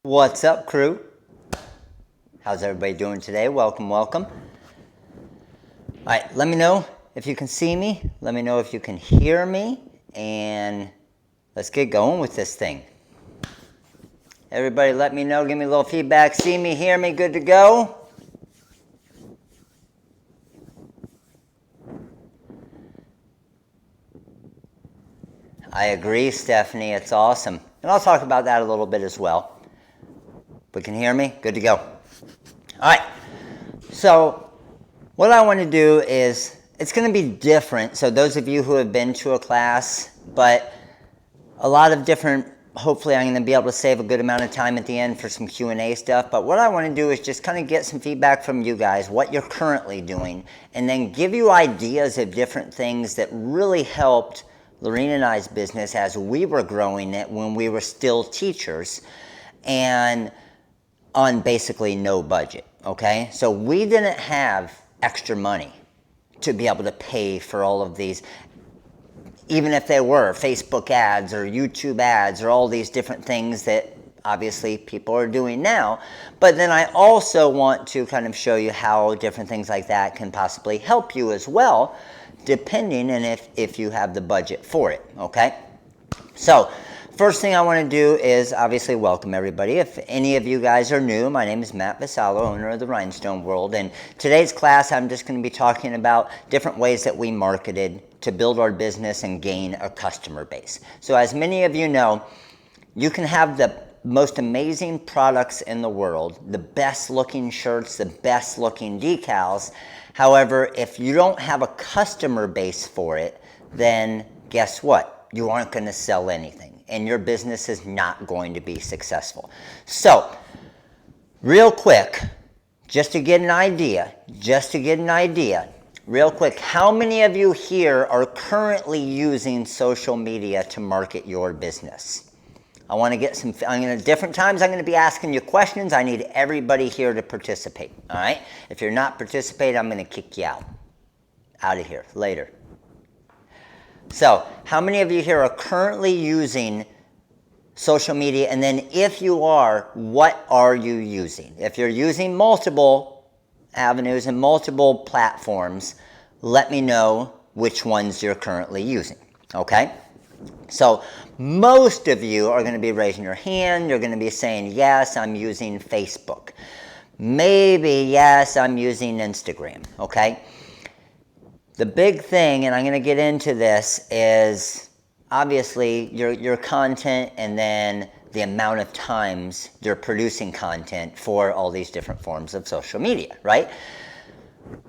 What's up, crew? How's everybody doing today? Welcome, welcome. All right, let me know if you can see me. Let me know if you can hear me. And let's get going with this thing. Everybody let me know. Give me a little feedback. See me, hear me, good to go? I agree, Stephanie. It's awesome. And I'll talk about that a little bit as well. But can you hear me? Good to go. All right. So what I want to do is, it's going to be different. So those of you who have been to a class, but a lot of different, hopefully I'm going to be able to save a good amount of time at the end for some Q&A stuff. But what I want to do is just kind of get some feedback from you guys, what you're currently doing, and then give you ideas of different things that really helped Lorena and I's business as we were growing it when we were still teachers and on basically no budget, okay? So we didn't have extra money to be able to pay for all of these, even if they were Facebook ads or YouTube ads or all these different things that obviously people are doing now. But then I also want to kind of show you how different things like that can possibly help you as well, depending on if you have the budget for it, okay? So first thing I want to do is obviously welcome everybody. If any of you guys are new, my name is Matt Vassallo, owner of the Rhinestone World, and today's class I'm just going to be talking about different ways that we marketed to build our business and gain a customer base. So as many of you know, you can have the most amazing products in the world, the best looking shirts, the best looking decals. However, if you don't have a customer base for it, then guess what? You aren't going to sell anything, and your business is not going to be successful. So, real quick, just to get an idea, real quick, how many of you here are currently using social media to market your business? I want to get some, different times I'm going to be asking you questions. I need everybody here to participate, all right? If you're not participating, I'm going to kick you out of here later. So, how many of you here are currently using social media? And then if you are, what are you using? If you're using multiple avenues and multiple platforms, let me know which ones you're currently using, okay? So most of you are going to be raising your hand. You're going to be saying, yes, I'm using Facebook. Maybe, yes, I'm using Instagram, okay? The big thing, and I'm going to get into this, is obviously your content and then the amount of times you're producing content for all these different forms of social media, right?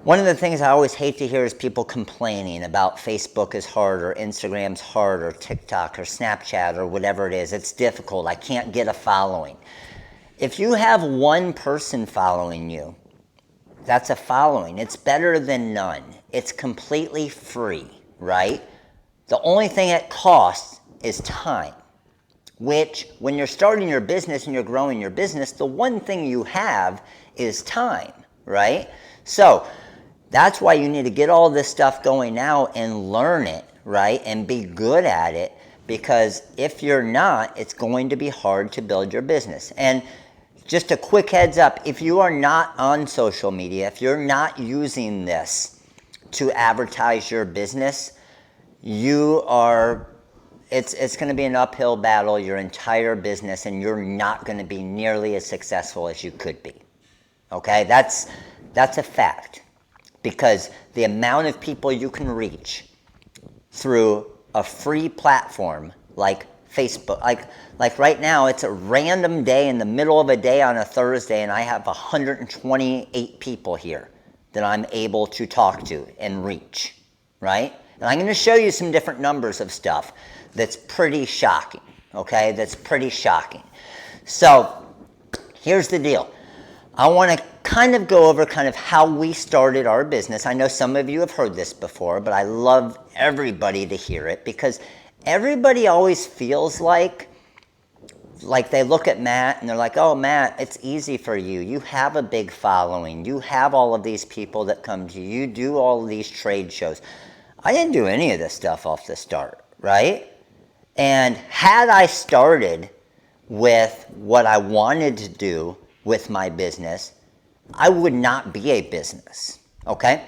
One of the things I always hate to hear is people complaining about Facebook is hard or Instagram's hard or TikTok or Snapchat or whatever it is. It's difficult. I can't get a following. If you have one person following you, that's a following. It's better than none. It's completely free, right? The only thing it costs is time, which when you're starting your business and you're growing your business, the one thing you have is time, right? So that's why you need to get all this stuff going now and learn it, right? And be good at it, because if you're not, it's going to be hard to build your business. And just a quick heads up, if you are not on social media, if you're not using this to advertise your business, it's going to be an uphill battle your entire business, and you're not going to be nearly as successful as you could be. Okay, that's a fact, because the amount of people you can reach through a free platform like Facebook, like right now, it's a random day in the middle of a day on a Thursday, and I have 128 people here that I'm able to talk to and reach, right? And I'm going to show you some different numbers of stuff that's pretty shocking, okay? That's pretty shocking. So here's the deal. I want to kind of go over kind of how we started our business. I know some of you have heard this before, but I love everybody to hear it, because everybody always feels like they look at Matt and they're like, oh, Matt, it's easy for you. You have a big following. You have all of these people that come to you. You do all of these trade shows. I didn't do any of this stuff off the start, right? And had I started with what I wanted to do with my business, I would not be a business, okay?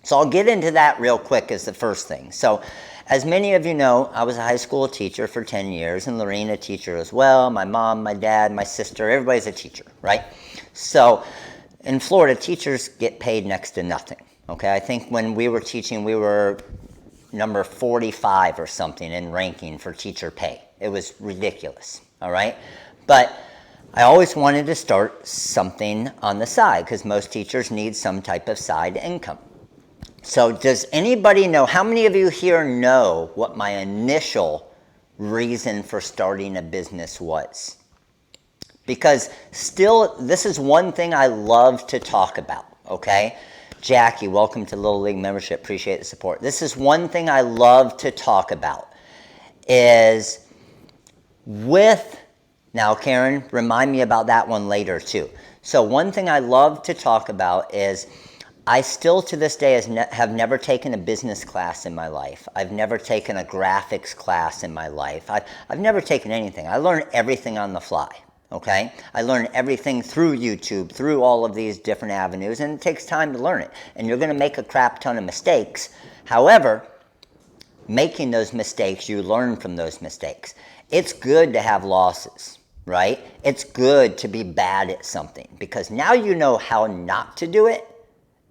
So I'll get into that real quick as the first thing. So as many of you know, I was a high school teacher for 10 years, and Lorene a teacher as well. My mom, my dad, my sister, everybody's a teacher, right? So in Florida, teachers get paid next to nothing, okay? I think when we were teaching, we were number 45 or something in ranking for teacher pay. It was ridiculous, all right? But I always wanted to start something on the side because most teachers need some type of side income. So does anybody know, how many of you here know what my initial reason for starting a business was? Because still, this is one thing I love to talk about, okay? Jackie, welcome to Little League membership. Appreciate the support. This is one thing I love to talk about is now Karen, remind me about that one later too. So one thing I love to talk about is I still to this day have never taken a business class in my life. I've never taken a graphics class in my life. I've never taken anything. I learned everything on the fly. Okay, I learned everything through YouTube, through all of these different avenues, and it takes time to learn it. And you're going to make a crap ton of mistakes. However, making those mistakes, you learn from those mistakes. It's good to have losses, right? It's good to be bad at something because now you know how not to do it,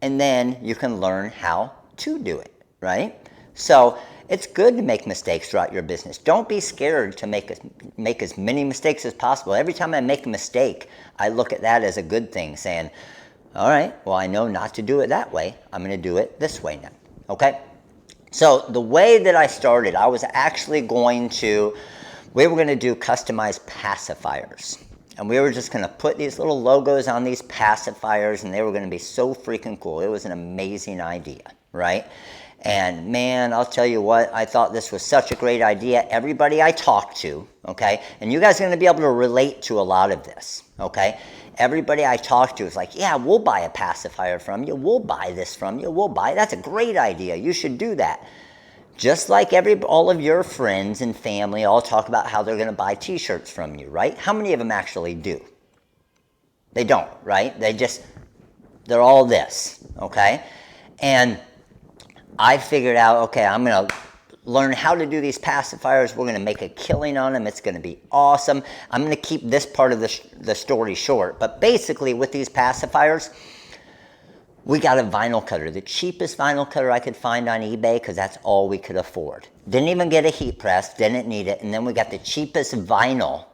and then you can learn how to do it, right? So it's good to make mistakes throughout your business. Don't be scared to make as many mistakes as possible. Every time I make a mistake, I look at that as a good thing, saying, all right, well, I know not to do it that way. I'm going to do it this way now, okay? So the way that I started, I was actually we were going to do customized pacifiers. And we were just going to put these little logos on these pacifiers, and they were going to be so freaking cool. It was an amazing idea, right? And man, I'll tell you what, I thought this was such a great idea. Everybody I talked to, okay, and you guys are going to be able to relate to a lot of this, okay? Everybody I talked to was like, yeah, we'll buy a pacifier from you. We'll buy this from you. That's a great idea. You should do that. Just like all of your friends and family all talk about how they're going to buy t-shirts from you, right? How many of them actually do? They don't, right? They're all this, okay? And I figured out, okay, I'm going to learn how to do these pacifiers. We're going to make a killing on them. It's going to be awesome. I'm going to keep this part of the story short. But basically, with these pacifiers, we got a vinyl cutter, the cheapest vinyl cutter I could find on eBay because that's all we could afford. Didn't even get a heat press, didn't need it. And then we got the cheapest vinyl,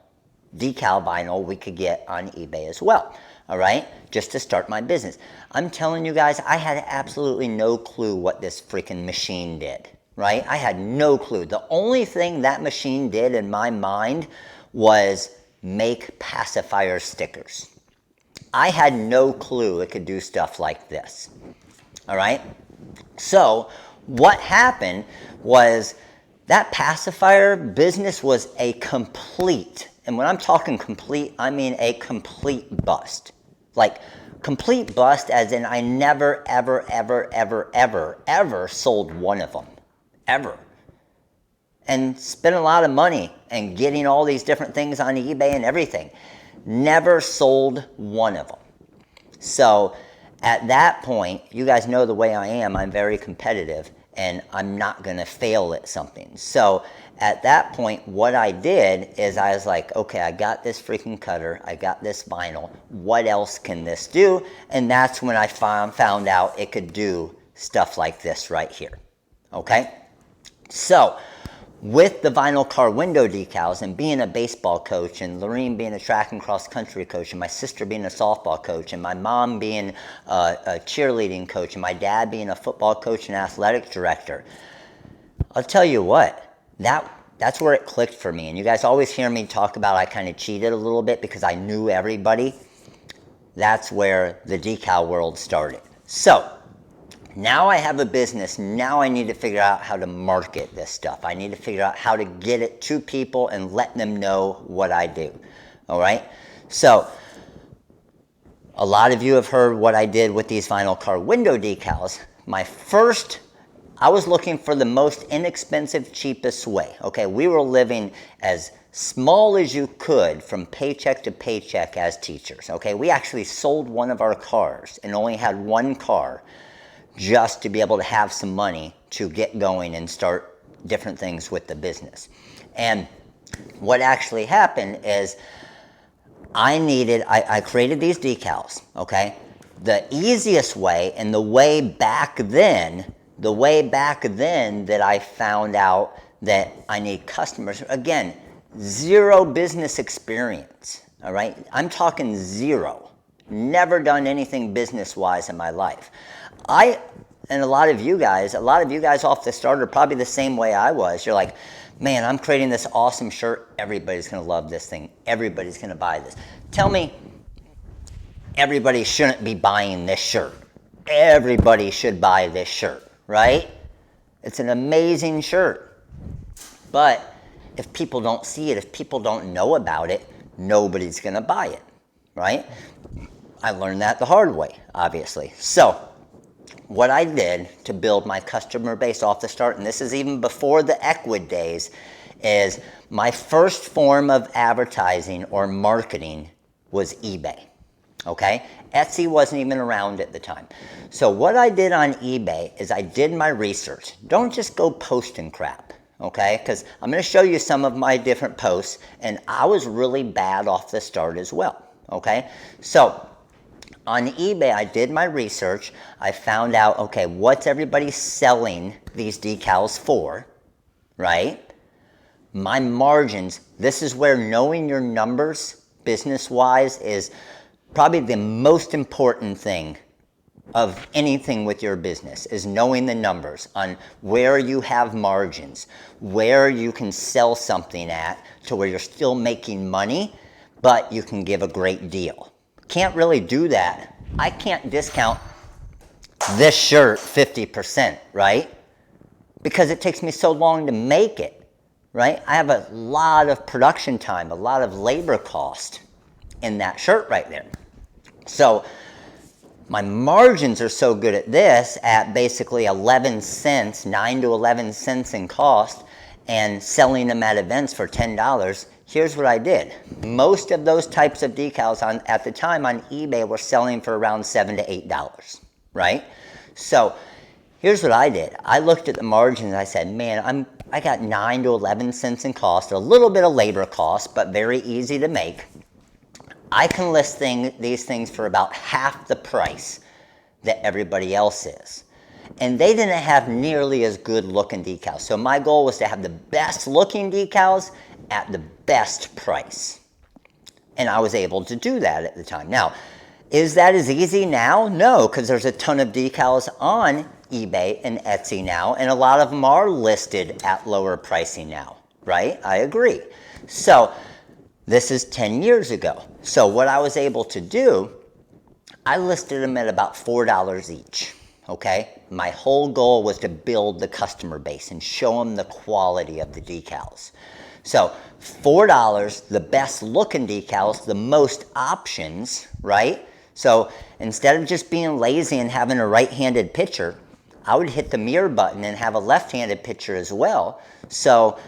decal vinyl we could get on eBay as well. All right, just to start my business. I'm telling you guys, I had absolutely no clue what this freaking machine did, right? I had no clue. The only thing that machine did in my mind was make pacifier stickers. I had no clue it could do stuff like this, all right? So what happened was that pacifier business was a complete, and when I'm talking complete, I mean a complete bust. Like complete bust as in I never, ever, ever, ever, ever, ever sold one of them, ever. And spent a lot of money and getting all these different things on eBay and everything. Never sold one of them. So at that point, you guys know the way I am. I'm very competitive and I'm not going to fail at something. So at that point, what I did is I was like, okay, I got this freaking cutter. I got this vinyl. What else can this do? And that's when I found out it could do stuff like this right here. Okay? So with the vinyl car window decals and being a baseball coach and Lorene being a track and cross country coach and my sister being a softball coach and my mom being a cheerleading coach and my dad being a football coach and athletic director, I'll tell you what, that's where it clicked for me. And you guys always hear me talk about I kind of cheated a little bit because I knew everybody. That's where the decal world started. So now I have a business. Now I need to figure out how to market this stuff. I need to figure out how to get it to people and let them know what I do. All right? So a lot of you have heard what I did with these vinyl car window decals. I was looking for the most inexpensive, cheapest way. Okay, we were living as small as you could from paycheck to paycheck as teachers, okay? We actually sold one of our cars and only had one car just to be able to have some money to get going and start different things with the business. And what actually happened is I created these decals, okay? The easiest way and the way back then that I found out that I need customers, again, zero business experience, all right? I'm talking zero. Never done anything business-wise in my life. And a lot of you guys off the start are probably the same way I was. You're like, man, I'm creating this awesome shirt. Everybody's going to love this thing. Everybody's going to buy this. Tell me, everybody shouldn't be buying this shirt. Everybody should buy this shirt, right? It's an amazing shirt. But if people don't see it, if people don't know about it, nobody's going to buy it, right? I learned that the hard way, obviously. So what I did to build my customer base off the start, and this is even before the Equid days, is my first form of advertising or marketing was eBay, okay? Etsy wasn't even around at the time. So what I did on eBay is I did my research. Don't just go posting crap, okay? Because I'm going to show you some of my different posts, and I was really bad off the start as well, okay? So on eBay, I did my research. I found out, okay, what's everybody selling these decals for, right? My margins, this is where knowing your numbers business-wise is probably the most important thing of anything with your business, is knowing the numbers on where you have margins, where you can sell something at to where you're still making money, but you can give a great deal. Can't really do that. I can't discount this shirt 50%, right? Because it takes me so long to make it, right? I have a lot of production time, a lot of labor cost in that shirt right there. So my margins are so good at this, at basically 11 cents, 9 to 11 cents in cost, and selling them at events for $10. Here's what I did. Most of those types of decals at the time on eBay were selling for around $7 to $8, right? So here's what I did. I looked at the margins and I said, man, I got 9 to 11 cents in cost, a little bit of labor cost, but very easy to make. I can list these things for about half the price that everybody else is. And they didn't have nearly as good looking decals. So my goal was to have the best looking decals at the best price. And I was able to do that at the time. Now, is that as easy now? No, because there's a ton of decals on eBay and Etsy now, and a lot of them are listed at lower pricing now, right? I agree. So this is 10 years ago. So what I was able to do, I listed them at about $4 each, okay? My whole goal was to build the customer base and show them the quality of the decals. So $4, the best looking decals, the most options, right? So instead of just being lazy and having a right-handed picture, I would hit the mirror button and have a left-handed picture as well. So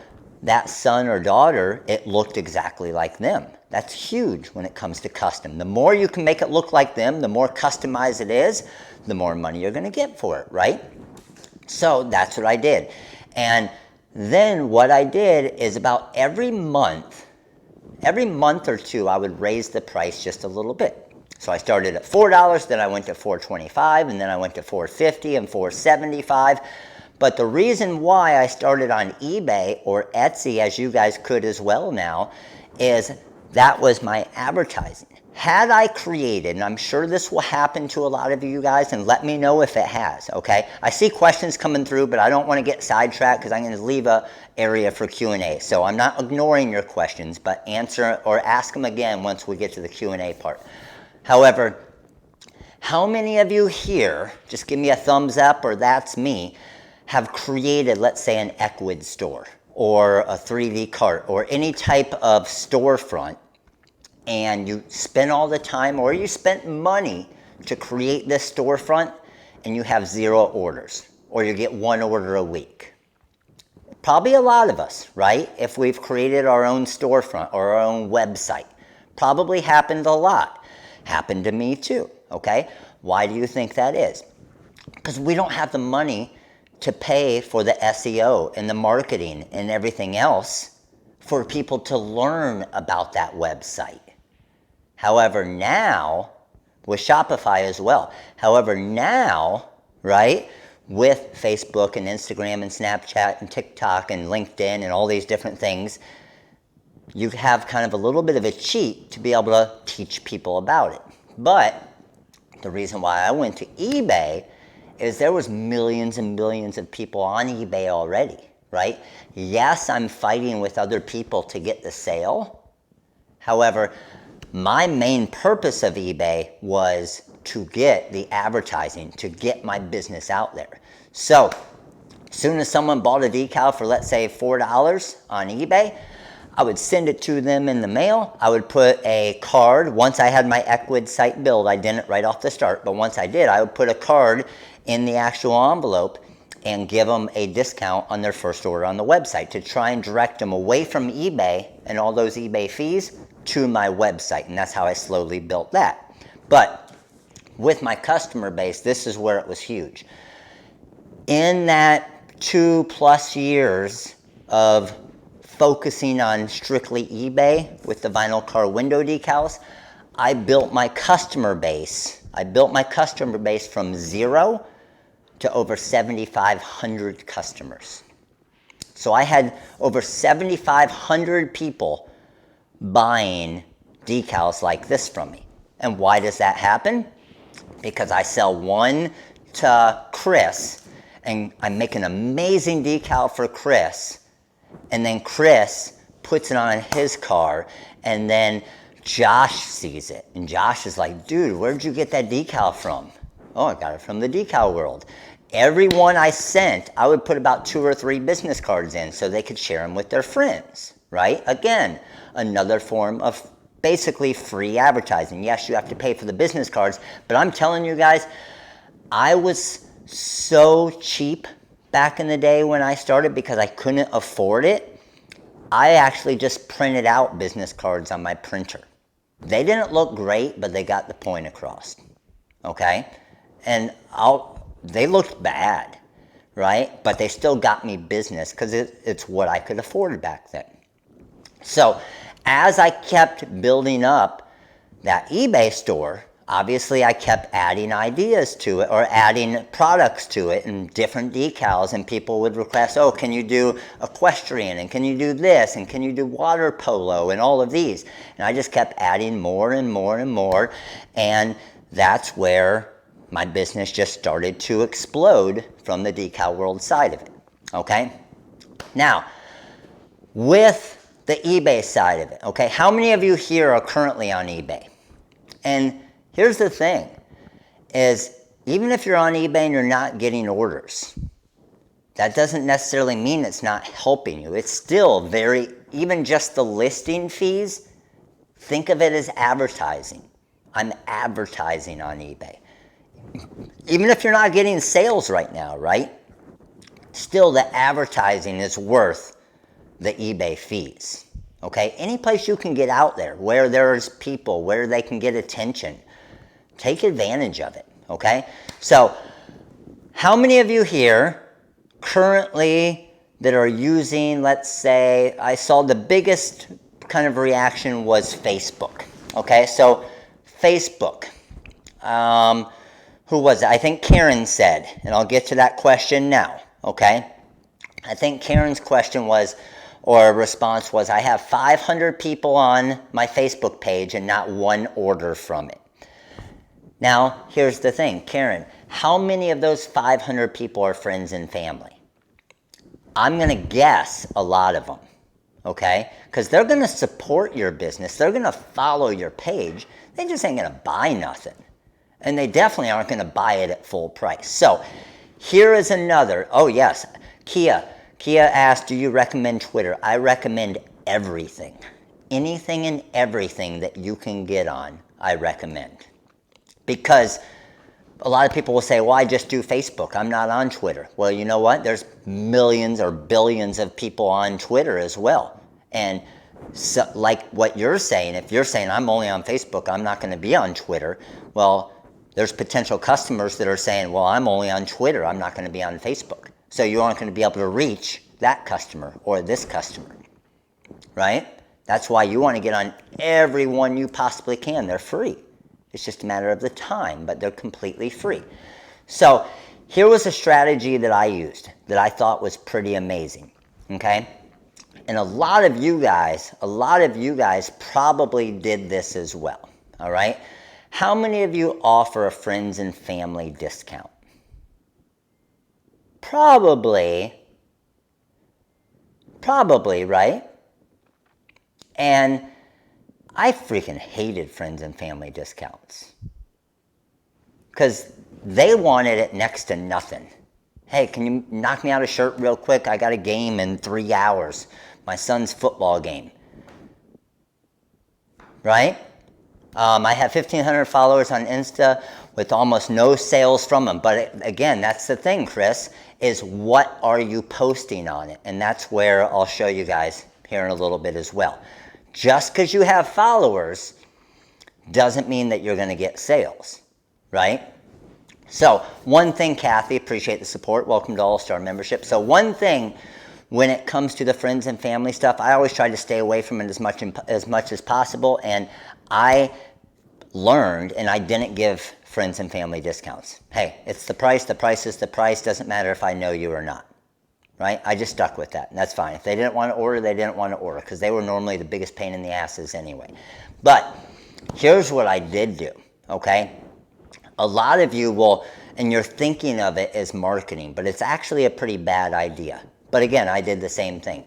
that son or daughter, it looked exactly like them. That's huge when it comes to custom. The more you can make it look like them, the more customized it is, the more money you're going to get for it, right? So that's what I did. And then what I did is about every month or two, I would raise the price just a little bit. So I started at $4, then I went to $4.25, and then I went to $4.50 and $4.75. But the reason why I started on eBay or Etsy, as you guys could as well now, is that was my advertising. Had I created, and I'm sure this will happen to a lot of you guys, and let me know if it has, okay? I see questions coming through, but I don't want to get sidetracked because I'm going to leave an area for Q&A. So I'm not ignoring your questions, but answer or ask them again once we get to the Q&A part. However, how many of you here, just give me a thumbs up or that's me, have created, let's say, an Equid store or a 3D cart or any type of storefront, and you spend all the time or you spent money to create this storefront and you have 0 orders or you get 1 order a week? Probably a lot of us, right? If we've created our own storefront or our own website. Probably happened a lot. Happened to me too, okay? Why do you think that is? Because we don't have the money to pay for the SEO and the marketing and everything else for people to learn about that website. However, now, with Shopify as well, however, now, right, with Facebook and Instagram and Snapchat and TikTok and LinkedIn and all these different things, you have kind of a little bit of a cheat to be able to teach people about it. But the reason why I went to eBay is there was millions and millions of people on eBay already, right? Yes, I'm fighting with other people to get the sale. However, my main purpose of eBay was to get the advertising, to get my business out there. So, as soon as someone bought a decal for, let's say, $4 on eBay, I would send it to them in the mail. I would put a card. Once I had my Equid site built, I didn't right off the start, but once I did, I would put a card in the actual envelope and give them a discount on their first order on the website to try and direct them away from eBay and all those eBay fees to my website. And that's how I slowly built that. But with my customer base, this is where it was huge. In that 2+ years of focusing on strictly eBay with the vinyl car window decals, I built my customer base. I built my customer base from 0 to over 7,500 customers. So I had over 7,500 people buying decals like this from me. And why does that happen? Because I sell one to Chris, and I make an amazing decal for Chris, and then Chris puts it on his car, and then Josh sees it. And Josh is like, dude, where'd you get that decal from? Oh, I got it from the decal world. Every one I sent, I would put about 2 or 3 business cards in so they could share them with their friends, right? Again, another form of basically free advertising. Yes, you have to pay for the business cards, but I'm telling you guys, I was so cheap back in the day when I started because I couldn't afford it. I actually just printed out business cards on my printer. They didn't look great, but they got the point across, okay? And they looked bad, right? But they still got me business because it's what I could afford back then. So as I kept building up that eBay store, obviously I kept adding ideas to it or adding products to it and different decals, and people would request, oh, can you do equestrian, and can you do this, and can you do water polo, and all of these. And I just kept adding more and more and more, and that's where my business just started to explode from the decal world side of it, okay? Now, with the eBay side of it, okay, how many of you here are currently on eBay? And here's the thing, is even if you're on eBay and you're not getting orders, that doesn't necessarily mean it's not helping you. It's still even just the listing fees, think of it as advertising. I'm advertising on eBay. Even if you're not getting sales right now, right? Still, the advertising is worth the eBay fees, okay? Any place you can get out there where there's people, where they can get attention, take advantage of it, okay? So, how many of you here currently that are using, let's say, I saw the biggest kind of reaction was Facebook, okay? So, Facebook. Who was it? I think Karen said, and I'll get to that question now, okay? I think Karen's question was, or response was, I have 500 people on my Facebook page and not one order from it. Now, here's the thing, Karen, how many of those 500 people are friends and family? I'm going to guess a lot of them, okay? Because they're going to support your business. They're going to follow your page. They just ain't going to buy nothing. And they definitely aren't going to buy it at full price. So here is another. Oh, yes. Kia asked, do you recommend Twitter? I recommend everything. Anything and everything that you can get on, I recommend. Because A lot of people will say, well, I just do Facebook. I'm not on Twitter. Well, you know what? There's millions or billions of people on Twitter as well. And so, like what you're saying, if you're saying, I'm only on Facebook, I'm not going to be on Twitter. Well, there's potential customers that are saying, well, I'm only on Twitter. I'm not going to be on Facebook. So you aren't going to be able to reach that customer or this customer, right? That's why you want to get on every one you possibly can. They're free. It's just a matter of the time, but they're completely free. So here was a strategy that I used that I thought was pretty amazing, okay? And a lot of you guys probably did this as well, all right? How many of you offer a friends and family discount? Probably, right? And I freaking hated friends and family discounts because they wanted it next to nothing. Hey, can you knock me out a shirt real quick? I got a game in 3 hours. My son's football game. Right? I have 1,500 followers on Insta with almost no sales from them. But again, that's the thing, Chris, is what are you posting on it? And that's where I'll show you guys here in a little bit as well. Just because you have followers doesn't mean that you're going to get sales, right? So one thing, Kathy, appreciate the support. Welcome to All-Star membership. So one thing when it comes to the friends and family stuff, I always try to stay away from it as much as possible. And I learned, and I didn't give friends and family discounts. Hey, it's the price. The price is the price. Doesn't matter if I know you or not. Right? I just stuck with that, and that's fine. If they didn't want to order, they didn't want to order, because they were normally the biggest pain in the asses anyway. But here's what I did do, okay? A lot of you will, and you're thinking of it as marketing, but it's actually a pretty bad idea. But again, I did the same thing.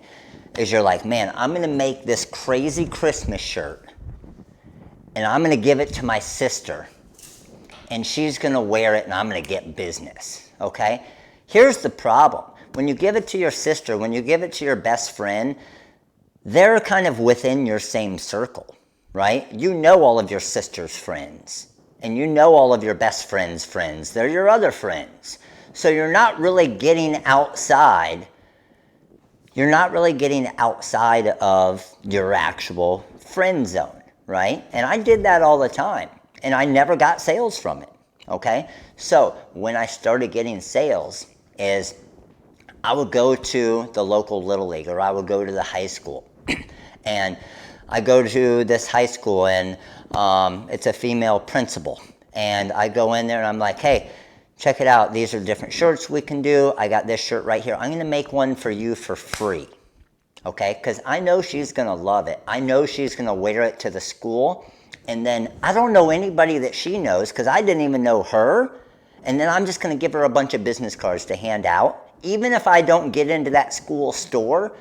Is you're like, man, I'm going to make this crazy Christmas shirt, and I'm going to give it to my sister, and she's going to wear it, and I'm going to get business, okay? Here's the problem. When you give it to your sister, when you give it to your best friend, they're kind of within your same circle, right? You know all of your sister's friends, and you know all of your best friend's friends. They're your other friends. So you're not really getting outside. You're not really getting outside of your actual friend zone, right? And I did that all the time, and I never got sales from it, okay? So when I started getting sales is I would go to the local Little League, or I would go to the high school. And I go to this high school, and it's a female principal. And I go in there, and I'm like, hey, check it out. These are different shirts we can do. I got this shirt right here. I'm going to make one for you for free, okay? Because I know she's going to love it. I know she's going to wear it to the school. And then I don't know anybody that she knows, because I didn't even know her. And then I'm just going to give her a bunch of business cards to hand out. Even if I don't get into that school store,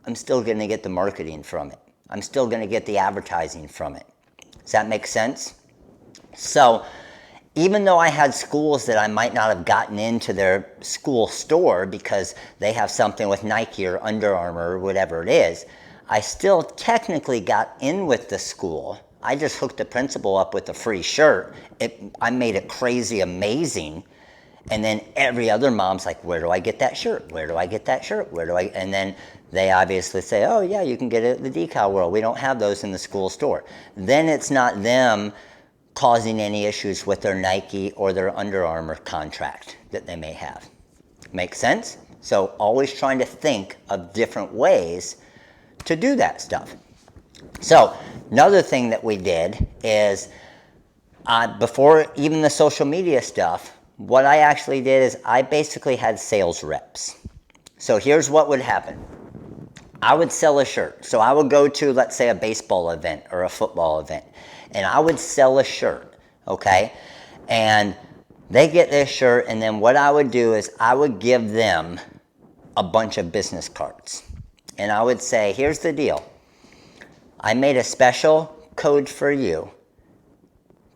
I'm still going to get the marketing from it. I'm still going to get the advertising from it. Does that make sense? So even though I had schools that I might not have gotten into their school store because they have something with Nike or Under Armour or whatever it is, I still technically got in with the school. I just hooked the principal up with a free shirt. I made it crazy amazing. And then every other mom's like, where do I get that shirt? Where do I get that shirt? Where do I? And then they obviously say, oh yeah, you can get it at the Decal World. We don't have those in the school store. Then it's not them causing any issues with their Nike or their Under Armour contract that they may have. Make sense? So always trying to think of different ways to do that stuff. So another thing that we did is before even the social media stuff, what I actually did is I basically had sales reps. So here's what would happen. I would sell a shirt. So I would go to, let's say, a baseball event or a football event, and I would sell a shirt, okay? And they get this shirt, and then what I would do is I would give them a bunch of business cards. And I would say, here's the deal. I made a special code for you.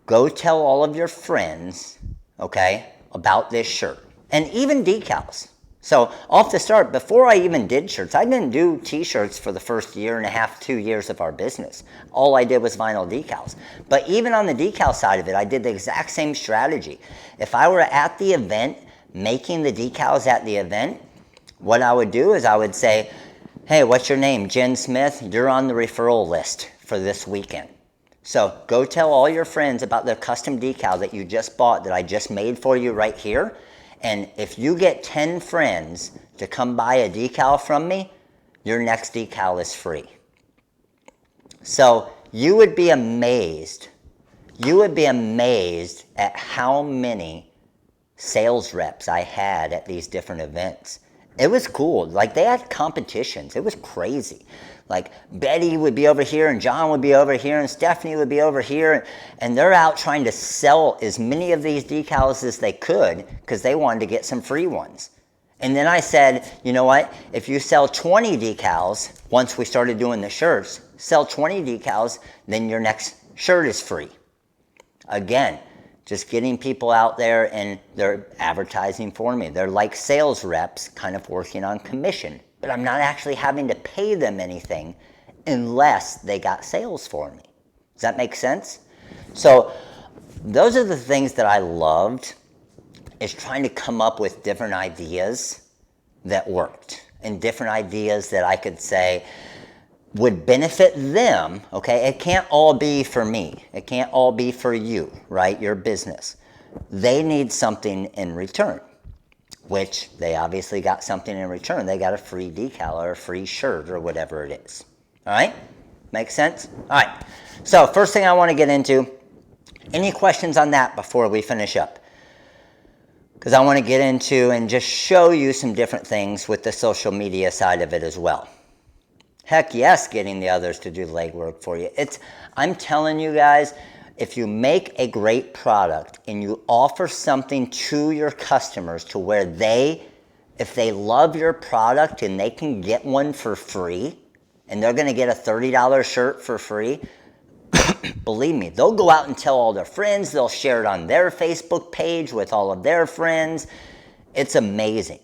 Go tell all of your friends, okay, about this shirt. And even decals. So off the start, before I even did shirts, I didn't do t-shirts for the first year and a half, 2 years of our business. All I did was vinyl decals. But even on the decal side of it, I did the exact same strategy. If I were at the event, making the decals at the event, what I would do is I would say, hey, what's your name? Jen Smith, you're on the referral list for this weekend. So go tell all your friends about the custom decal that you just bought that I just made for you right here. And if you get 10 friends to come buy a decal from me, your next decal is free. So you would be amazed. You would be amazed at how many sales reps I had at these different events. It was cool. Like, they had competitions. It was crazy. Like, Betty would be over here, and John would be over here, and Stephanie would be over here, and they're out trying to sell as many of these decals as they could because they wanted to get some free ones. And then I said, you know what? If you sell 20 decals, once we started doing the shirts, sell 20 decals, then your next shirt is free. Again, just getting people out there, and they're advertising for me. They're like sales reps kind of working on commission, but I'm not actually having to pay them anything unless they got sales for me. Does that make sense? So those are the things that I loved, is trying to come up with different ideas that worked, and different ideas that I could say would benefit them, okay? It can't all be for me. It can't all be for you, right? Your business. They need something in return, which they obviously got something in return. They got a free decal or a free shirt or whatever it is. All right? Make sense? All right. So first thing I want to get into, any questions on that before we finish up? Because I want to get into and just show you some different things with the social media side of it as well. Heck yes, getting the others to do the legwork for you. I'm telling you guys, if you make a great product and you offer something to your customers to where if they love your product and they can get one for free, and they're going to get a $30 shirt for free, believe me, they'll go out and tell all their friends. They'll share it on their Facebook page with all of their friends. It's amazing.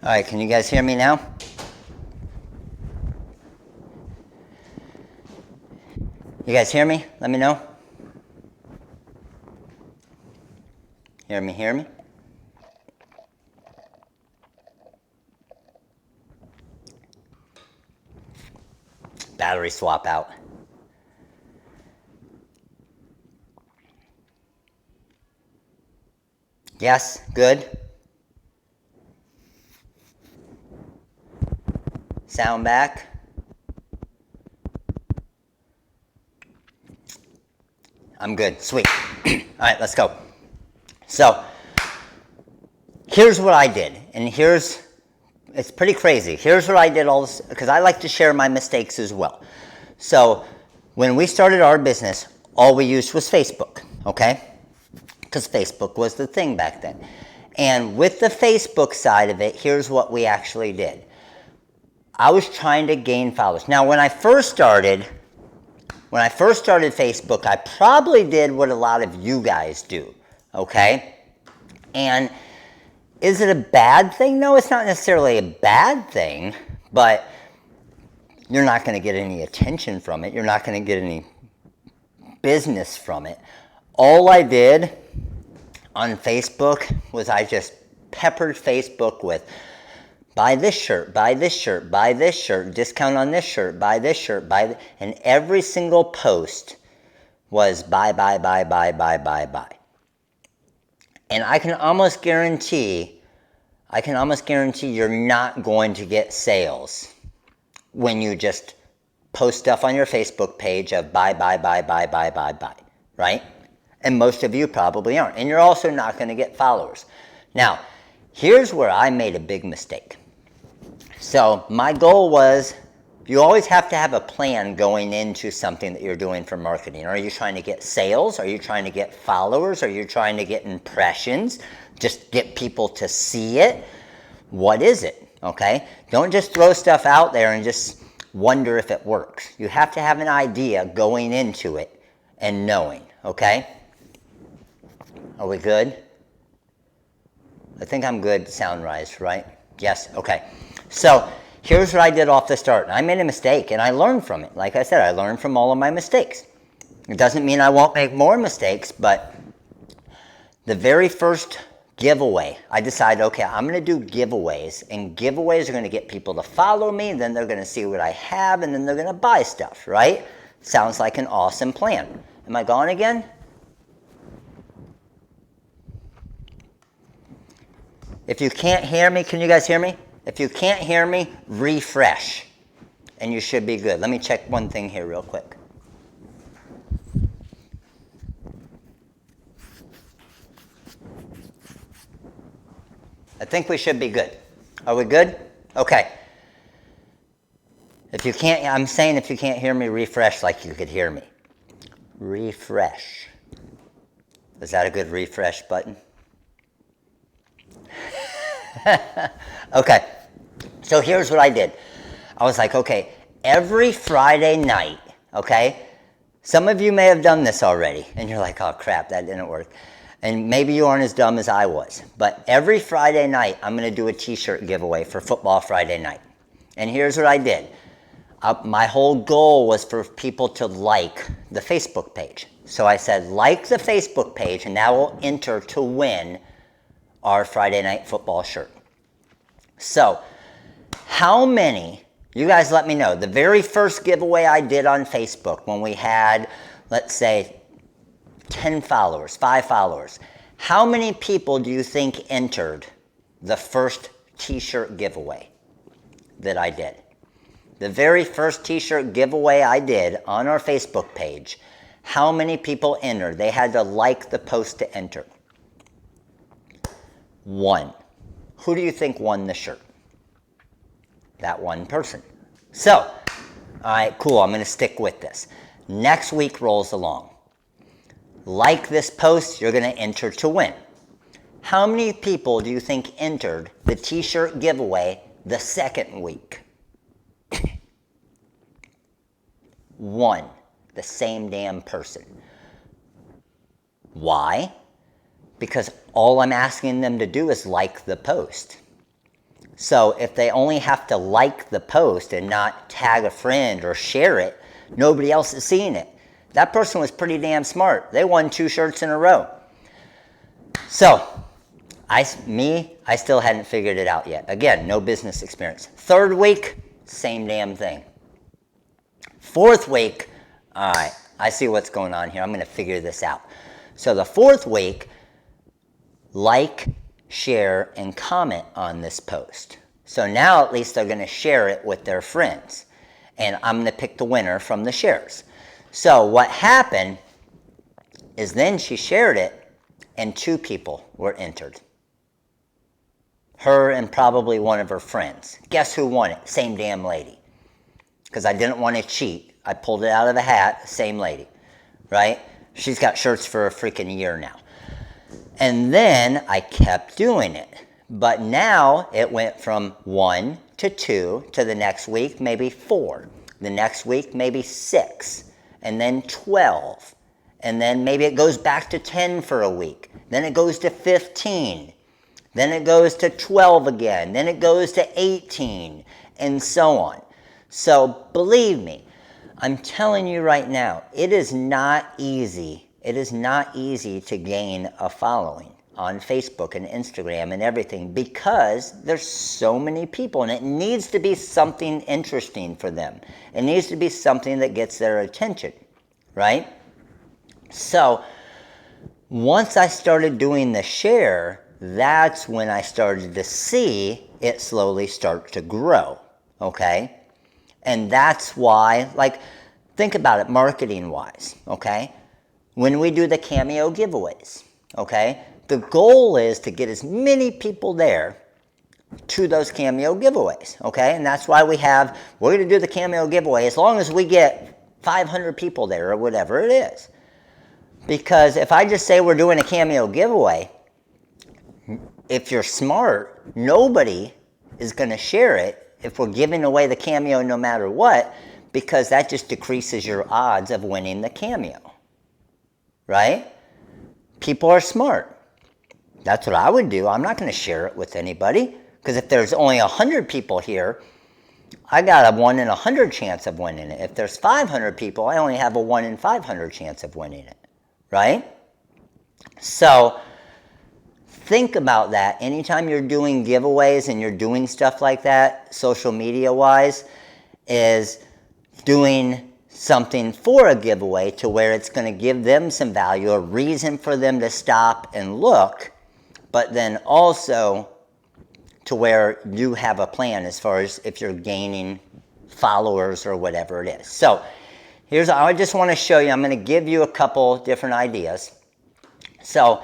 All right, can you guys hear me now? You guys hear me? Let me know. Hear me, hear me? Battery swap out. Yes, good. Sound back. I'm good, sweet. All right, let's go. So, here's what I did, and it's pretty crazy. Here's what I did all this, because I like to share my mistakes as well. So, when we started our business, all we used was Facebook, okay? Because Facebook was the thing back then. And with the Facebook side of it, here's what we actually did. I was trying to gain followers. Now, when I first started Facebook, I probably did what a lot of you guys do, okay? And is it a bad thing? No, it's not necessarily a bad thing, but you're not going to get any attention from it. You're not going to get any business from it. All I did on Facebook was I just peppered Facebook with buy this shirt, buy this shirt, buy this shirt, discount on this shirt, buy this shirt, and every single post was buy. And I can almost guarantee you're not going to get sales when you just post stuff on your Facebook page of buy, right? And most of you probably aren't. And you're also not going to get followers. Now, here's where I made a big mistake. So my goal was, you always have to have a plan going into something that you're doing for marketing. Are you trying to get sales? Are you trying to get followers? Are you trying to get impressions? Just get people to see it? What is it? Okay? Don't just throw stuff out there and just wonder if it works. You have to have an idea going into it and knowing. Okay? Are we good? I think I'm good sound-wise, right? Yes? Okay. So here's what I did off the start. I made a mistake and I learned from it. Like I said, I learned from all of my mistakes. It doesn't mean I won't make more mistakes, but the very first giveaway, I decided, okay, I'm going to do giveaways, and giveaways are going to get people to follow me, then they're going to see what I have, and then they're going to buy stuff, right? Sounds like an awesome plan. Am I gone again? If you can't hear me, can you guys hear me? If you can't hear me, refresh, and you should be good. Let me check one thing here real quick. I think we should be good. Are we good? Okay. If you can't, I'm saying if you can't hear me, refresh like you could hear me. Refresh. Is that a good refresh button? Okay. So here's what I did. I was like, okay, every Friday night, okay? Some of you may have done this already, and you're like, oh crap, that didn't work. And maybe you aren't as dumb as I was. But every Friday night, I'm going to do a t-shirt giveaway for Football Friday night. And here's what I did. My whole goal was for people to like the Facebook page. So I said, like the Facebook page, and that will enter to win our Friday Night Football shirt. So, how many, you guys let me know, the very first giveaway I did on Facebook when we had, let's say, 10 followers, 5 followers, how many people do you think entered the first t-shirt giveaway that I did? The very first t-shirt giveaway I did on our Facebook page, how many people entered? They had to like the post to enter. 1. Who do you think won the shirt? That one person. So, all right, cool, I'm going to stick with this. Next week rolls along. Like this post, you're going to enter to win. How many people do you think entered the t-shirt giveaway the second week? 1. The same damn person. Why? Because all I'm asking them to do is like the post. So if they only have to like the post and not tag a friend or share it, nobody else is seeing it. That person was pretty damn smart. They won 2 shirts in a row. So, I still hadn't figured it out yet. Again, no business experience. 3rd week, same damn thing. 4th week, all right, I see what's going on here. I'm going to figure this out. So the 4th week, like, share, and comment on this post. So now at least they're going to share it with their friends. And I'm going to pick the winner from the shares. So what happened is then she shared it and 2 people were entered. Her and probably one of her friends. Guess who won it? Same damn lady. Because I didn't want to cheat. I pulled it out of the hat, same lady. Right? She's got shirts for a freaking year now. And then I kept doing it. But now it went from 1 to 2 to the next week, maybe 4. The next week, maybe 6. And then 12. And then maybe it goes back to 10 for a week. Then it goes to 15. Then it goes to 12 again. Then it goes to 18, and so on. So believe me, I'm telling you right now, it is not easy. It is not easy to gain a following on Facebook and Instagram and everything, because there's so many people, and it needs to be something interesting for them. It needs to be something that gets their attention, right? So once I started doing the share, that's when I started to see it slowly start to grow, okay? And that's why, like, think about it marketing-wise, okay? When we do the Cameo giveaways, okay? The goal is to get as many people there to those Cameo giveaways, okay? And that's why we're going to do the Cameo giveaway as long as we get 500 people there or whatever it is. Because if I just say we're doing a Cameo giveaway, if you're smart, nobody is going to share it if we're giving away the Cameo no matter what, because that just decreases your odds of winning the Cameo, right? People are smart. That's what I would do. I'm not going to share it with anybody, because if there's only 100 people here, I got a 1 in 100 chance of winning it. If there's 500 people, I only have a 1 in 500 chance of winning it, right? So think about that. Anytime you're doing giveaways and you're doing stuff like that, social media-wise, is doing something for a giveaway to where it's going to give them some value, a reason for them to stop and look, but then also to where you have a plan as far as if you're gaining followers or whatever it is. So I just want to show you, I'm going to give you a couple different ideas. So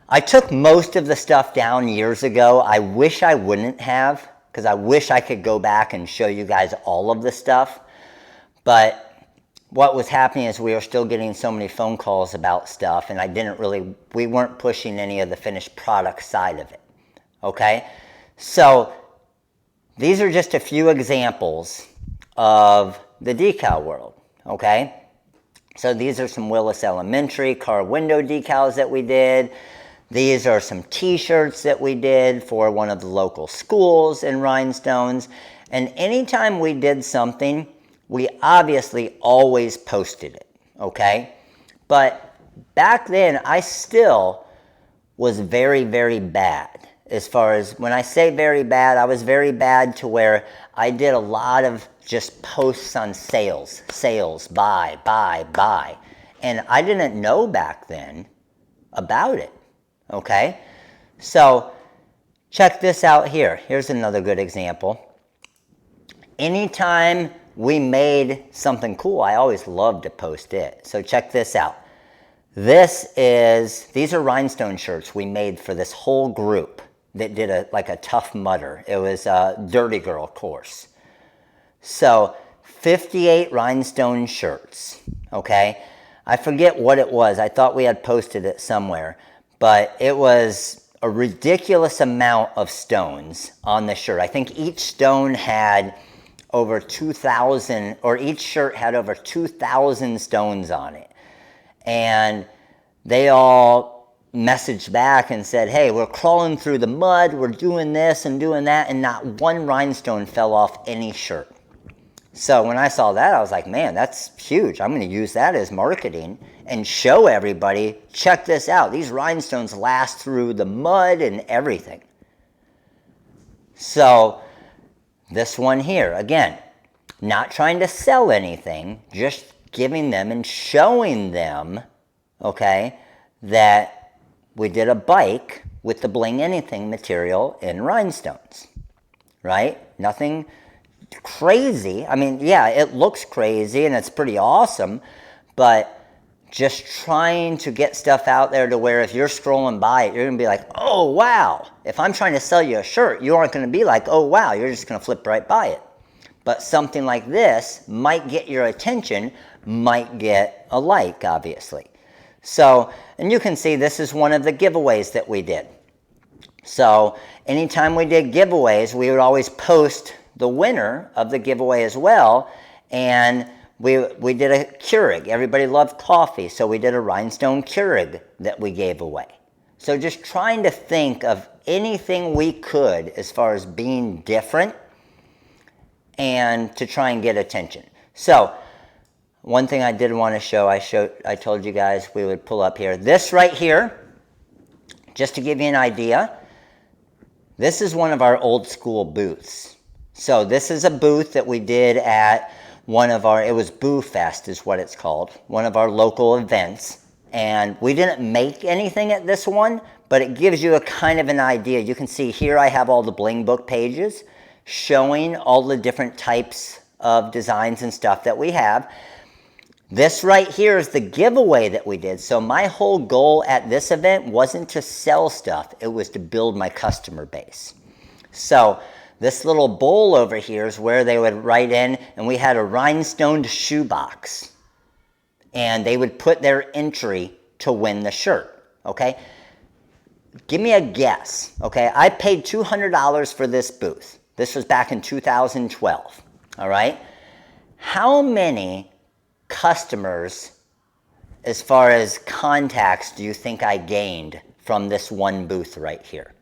I took most of the stuff down years ago. I wish I wouldn't have, because I wish I could go back and show you guys all of the stuff. But what was happening is we were still getting so many phone calls about stuff, and we weren't pushing any of the finished product side of it, okay? So these are just a few examples of the decal world, okay? So these are some Willis Elementary car window decals that we did. These are some t-shirts that we did for one of the local schools in Rhinestones. And anytime we did something, we obviously always posted it, okay? But back then, I still was very, very bad. As far as, when I say very bad, I was very bad to where I did a lot of just posts on sales, buy. And I didn't know back then about it, okay? So check this out here. Here's another good example. Anytime we made something cool, I always loved to post it. So check this out. These are rhinestone shirts we made for this whole group that did a Tough Mudder. It was a Dirty Girl course. So 58 rhinestone shirts, okay? I forget what it was. I thought we had posted it somewhere, but it was a ridiculous amount of stones on the shirt. I think each stone had over 2,000, or each shirt had over 2,000 stones on it. And they all messaged back and said, hey, we're crawling through the mud, we're doing this and doing that, and not one rhinestone fell off any shirt. So when I saw that, I was like, man, that's huge. I'm going to use that as marketing and show everybody, check this out. These rhinestones last through the mud and everything. So this one here, again, not trying to sell anything, just giving them and showing them, okay, that we did a bike with the Bling Anything material in rhinestones, right? Nothing crazy. I mean, yeah, it looks crazy and it's pretty awesome, but just trying to get stuff out there to where if you're scrolling by it, you're going to be like, oh, wow. If I'm trying to sell you a shirt, you aren't going to be like, oh, wow. You're just going to flip right by it. But something like this might get your attention, might get a like, obviously. So, and you can see this is one of the giveaways that we did. So anytime we did giveaways, we would always post the winner of the giveaway as well. And we did a Keurig. Everybody loved coffee, so we did a rhinestone Keurig that we gave away. So just trying to think of anything we could as far as being different and to try and get attention. So one thing I did want to show, I told you guys we would pull up here. This right here, just to give you an idea, this is one of our old school booths. So this is a booth that we did at one of our, it was Boo Fest is what it's called, one of our local events. And we didn't make anything at this one, but it gives you a kind of an idea. You can see here I have all the bling book pages showing all the different types of designs and stuff that we have. This right here is the giveaway that we did. So my whole goal at this event wasn't to sell stuff. It was to build my customer base. So this little bowl over here is where they would write in, and we had a rhinestoned shoebox. And they would put their entry to win the shirt, okay? Give me a guess, okay? I paid $200 for this booth. This was back in 2012, all right? How many customers, as far as contacts, do you think I gained from this one booth right here?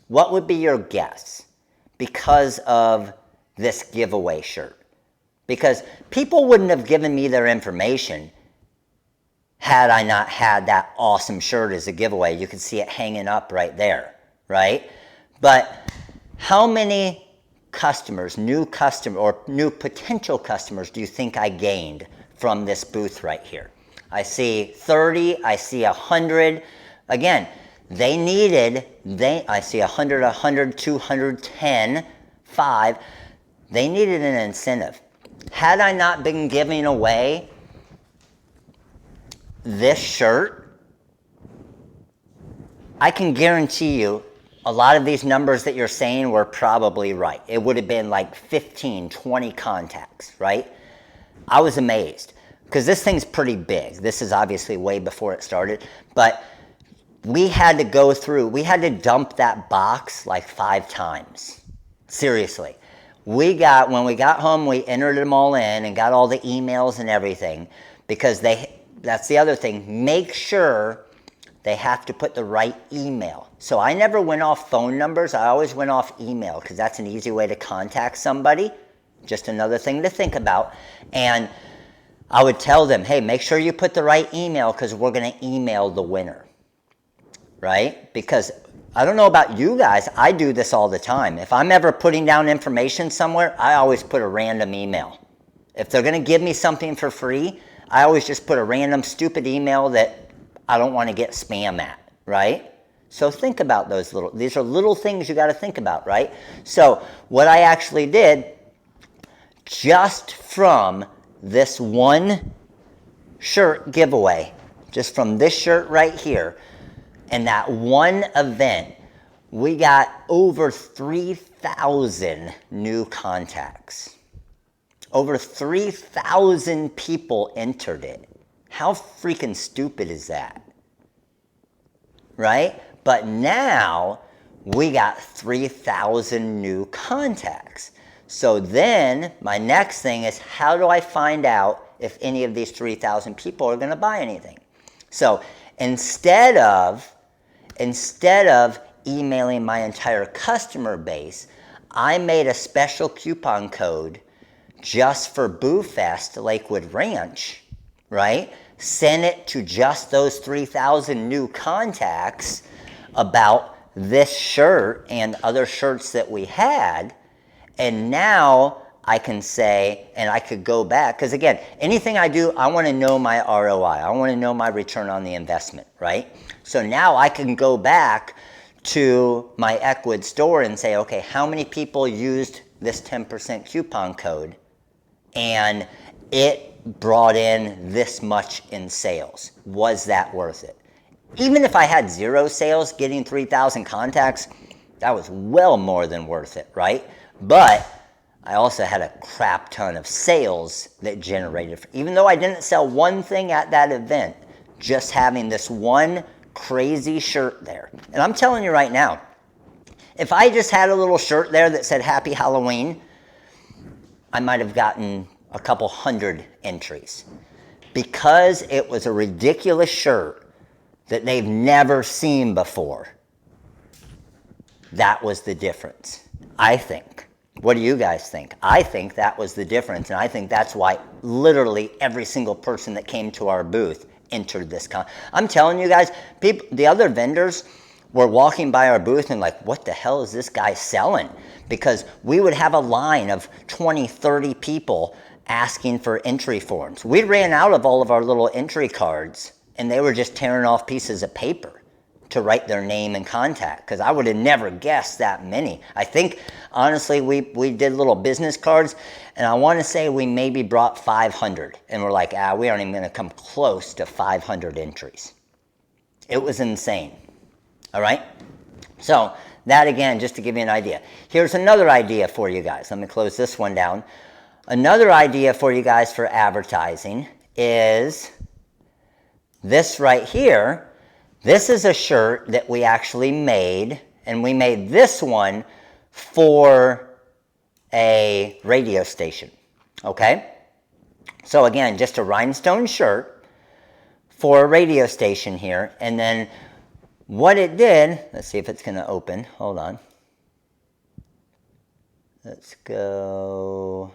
What would be your guess because of this giveaway shirt? Because people wouldn't have given me their information had I not had that awesome shirt as a giveaway. You can see it hanging up right there, right? But how many customers, new potential customers do you think I gained from this booth right here? I see 30, I see 100. Again, I see 100, 100, 210, 5. They needed an incentive. Had I not been giving away this shirt, I can guarantee you a lot of these numbers that you're saying were probably right. It would have been like 15, 20 contacts, right? I was amazed because this thing's pretty big. This is obviously way before it started, but we had to dump that box like 5 times. Seriously. When we got home, we entered them all in and got all the emails and everything, because that's the other thing. Make sure they have to put the right email. So I never went off phone numbers. I always went off email because that's an easy way to contact somebody. Just another thing to think about. And I would tell them, hey, make sure you put the right email because we're going to email the winner, right? Because I don't know about you guys, I do this all the time. If I'm ever putting down information somewhere, I always put a random email. If they're going to give me something for free, I always just put a random stupid email that I don't want to get spam at, right? So think about these are little things you got to think about, right? So what I actually did, just from this one shirt giveaway, just from this shirt right here, and that one event, we got over 3,000 new contacts. Over 3,000 people entered it. How freaking stupid is that? Right? But now we got 3,000 new contacts. So then my next thing is, how do I find out if any of these 3,000 people are going to buy anything? So instead of emailing my entire customer base, I made a special coupon code just for Boo Fest Lakewood Ranch, right? Send it to just those 3,000 new contacts about this shirt and other shirts that we had. And now I can say, and I could go back, because again, anything I do, I want to know my ROI. I want to know my return on the investment, right? So now I can go back to my Eckwood store and say, okay, how many people used this 10% coupon code? And it brought in this much in sales. Was that worth it? Even if I had 0 sales, getting 3,000 contacts, that was well more than worth it, right? But I also had a crap ton of sales that generated. Even though I didn't sell one thing at that event, just having this one crazy shirt there. And I'm telling you right now, if I just had a little shirt there that said Happy Halloween, I might have gotten a couple hundred entries. Because it was a ridiculous shirt that they've never seen before. That was the difference, I think. What do you guys think? I think that was the difference, and I think that's why literally every single person that came to our booth entered this I'm telling you guys, the other vendors were walking by our booth and like, what the hell is this guy selling? Because we would have a line of 20, 30 people asking for entry forms. We ran out of all of our little entry cards, and they were just tearing off pieces of paper to write their name and contact, because I would have never guessed that many. I think, honestly, we did little business cards, and I want to say we maybe brought 500, and we're like, we aren't even going to come close to 500 entries. It was insane, all right? So that, again, just to give you an idea. Here's another idea for you guys. Let me close this one down. Another idea for you guys for advertising is this right here. This is a shirt that we actually made, and we made this one for a radio station, okay? So again, just a rhinestone shirt for a radio station here, and then what it did, let's see if it's gonna open, hold on. Let's go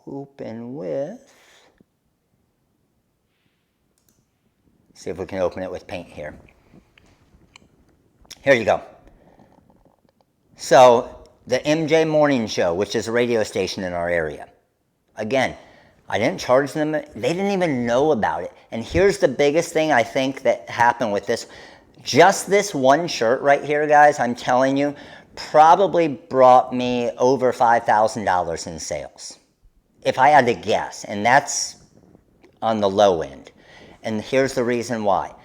open with, see if we can open it with paint here. Here you go. So the MJ Morning Show, which is a radio station in our area. Again, I didn't charge them. They didn't even know about it. And here's the biggest thing I think that happened with this. Just this one shirt right here, guys, I'm telling you, probably brought me over $5,000 in sales. If I had to guess, and that's on the low end. And here's the reason why.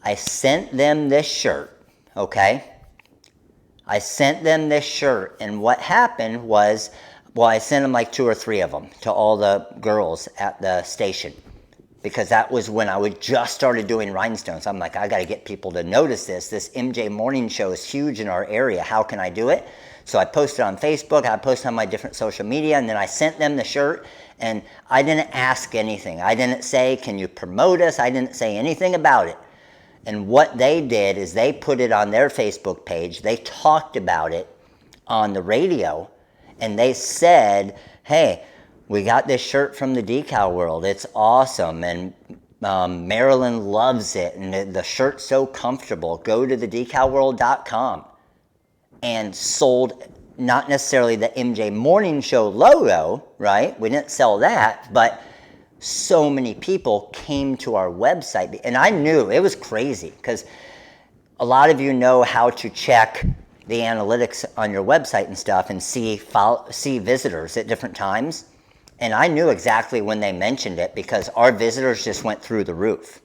I sent them this shirt, okay? I sent them this shirt, and what happened was, well, I sent them like 2 or 3 of them to all the girls at the station, because that was when I would just started doing rhinestones. I'm like, I got to get people to notice this. This MJ Morning Show is huge in our area. How can I do it? So I posted on Facebook, I posted on my different social media, and then I sent them the shirt. And I didn't ask anything. I didn't say, can you promote us? I didn't say anything about it. And what they did is they put it on their Facebook page. They talked about it on the radio. And they said, hey, we got this shirt from the decal world. It's awesome. And Marilyn loves it. And the shirt's so comfortable. Go to thedecalworld.com. And sold not necessarily the MJ Morning Show logo, right? We didn't sell that, but so many people came to our website. And I knew, it was crazy, because a lot of you know how to check the analytics on your website and stuff and see visitors at different times. And I knew exactly when they mentioned it, because our visitors just went through the roof.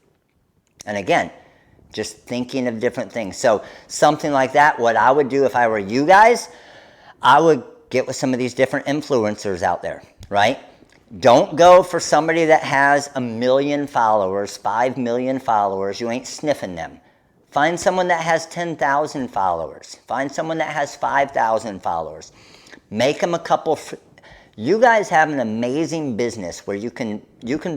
And again, just thinking of different things. So something like that, what I would do if I were you guys, I would get with some of these different influencers out there, right? Don't go for somebody that has 1 million followers, 5 million followers. You ain't sniffing them. Find someone that has 10,000 followers. Find someone that has 5,000 followers. Make them a couple. You guys have an amazing business where you can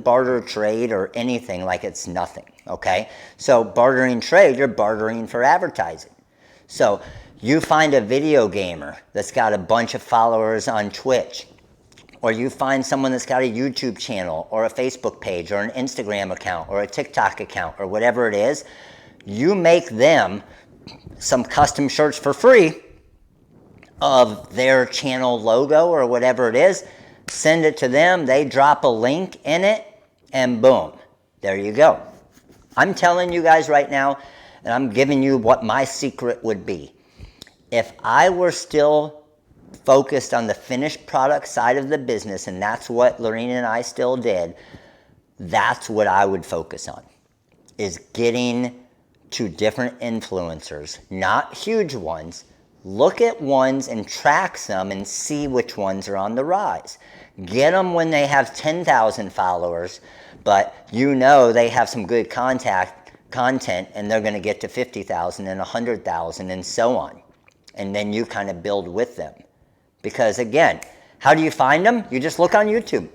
barter, trade, or anything like it's nothing, okay? So bartering trade, you're bartering for advertising. So you find a video gamer that's got a bunch of followers on Twitch, or you find someone that's got a YouTube channel or a Facebook page or an Instagram account or a TikTok account or whatever it is, you make them some custom shirts for free of their channel logo or whatever it is, send it to them, they drop a link in it, and boom, there you go. I'm telling you guys right now, and I'm giving you what my secret would be. If I were still focused on the finished product side of the business, and that's what Lorena and I still did, that's what I would focus on, is getting to different influencers, not huge ones. Look at ones and track some and see which ones are on the rise. Get them when they have 10,000 followers, but you know they have some good content and they're going to get to 50,000 and 100,000 and so on. And then you kind of build with them. Because again, how do you find them? You just look on YouTube.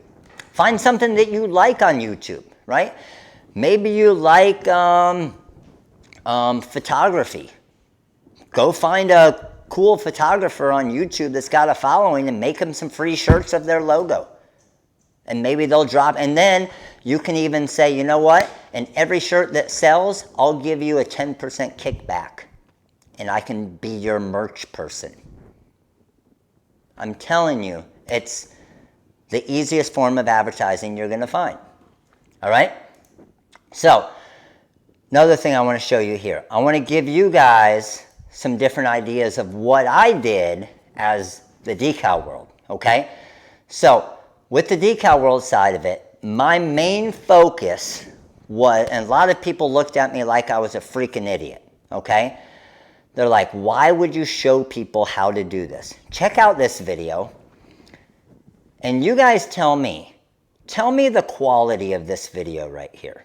Find something that you like on YouTube, right? Maybe you like photography. Go find a cool photographer on YouTube that's got a following and make them some free shirts of their logo. And maybe they'll drop, and then you can even say, you know what? And every shirt that sells, I'll give you a 10% kickback. And I can be your merch person. I'm telling you, it's the easiest form of advertising you're going to find. All right? So, another thing I want to show you here. I want to give you guys some different ideas of what I did as the decal world. Okay? So, with the decal world side of it, my main focus was, and a lot of people looked at me like I was a freaking idiot. Okay? They're like, why would you show people how to do this? Check out this video. And you guys tell me the quality of this video right here.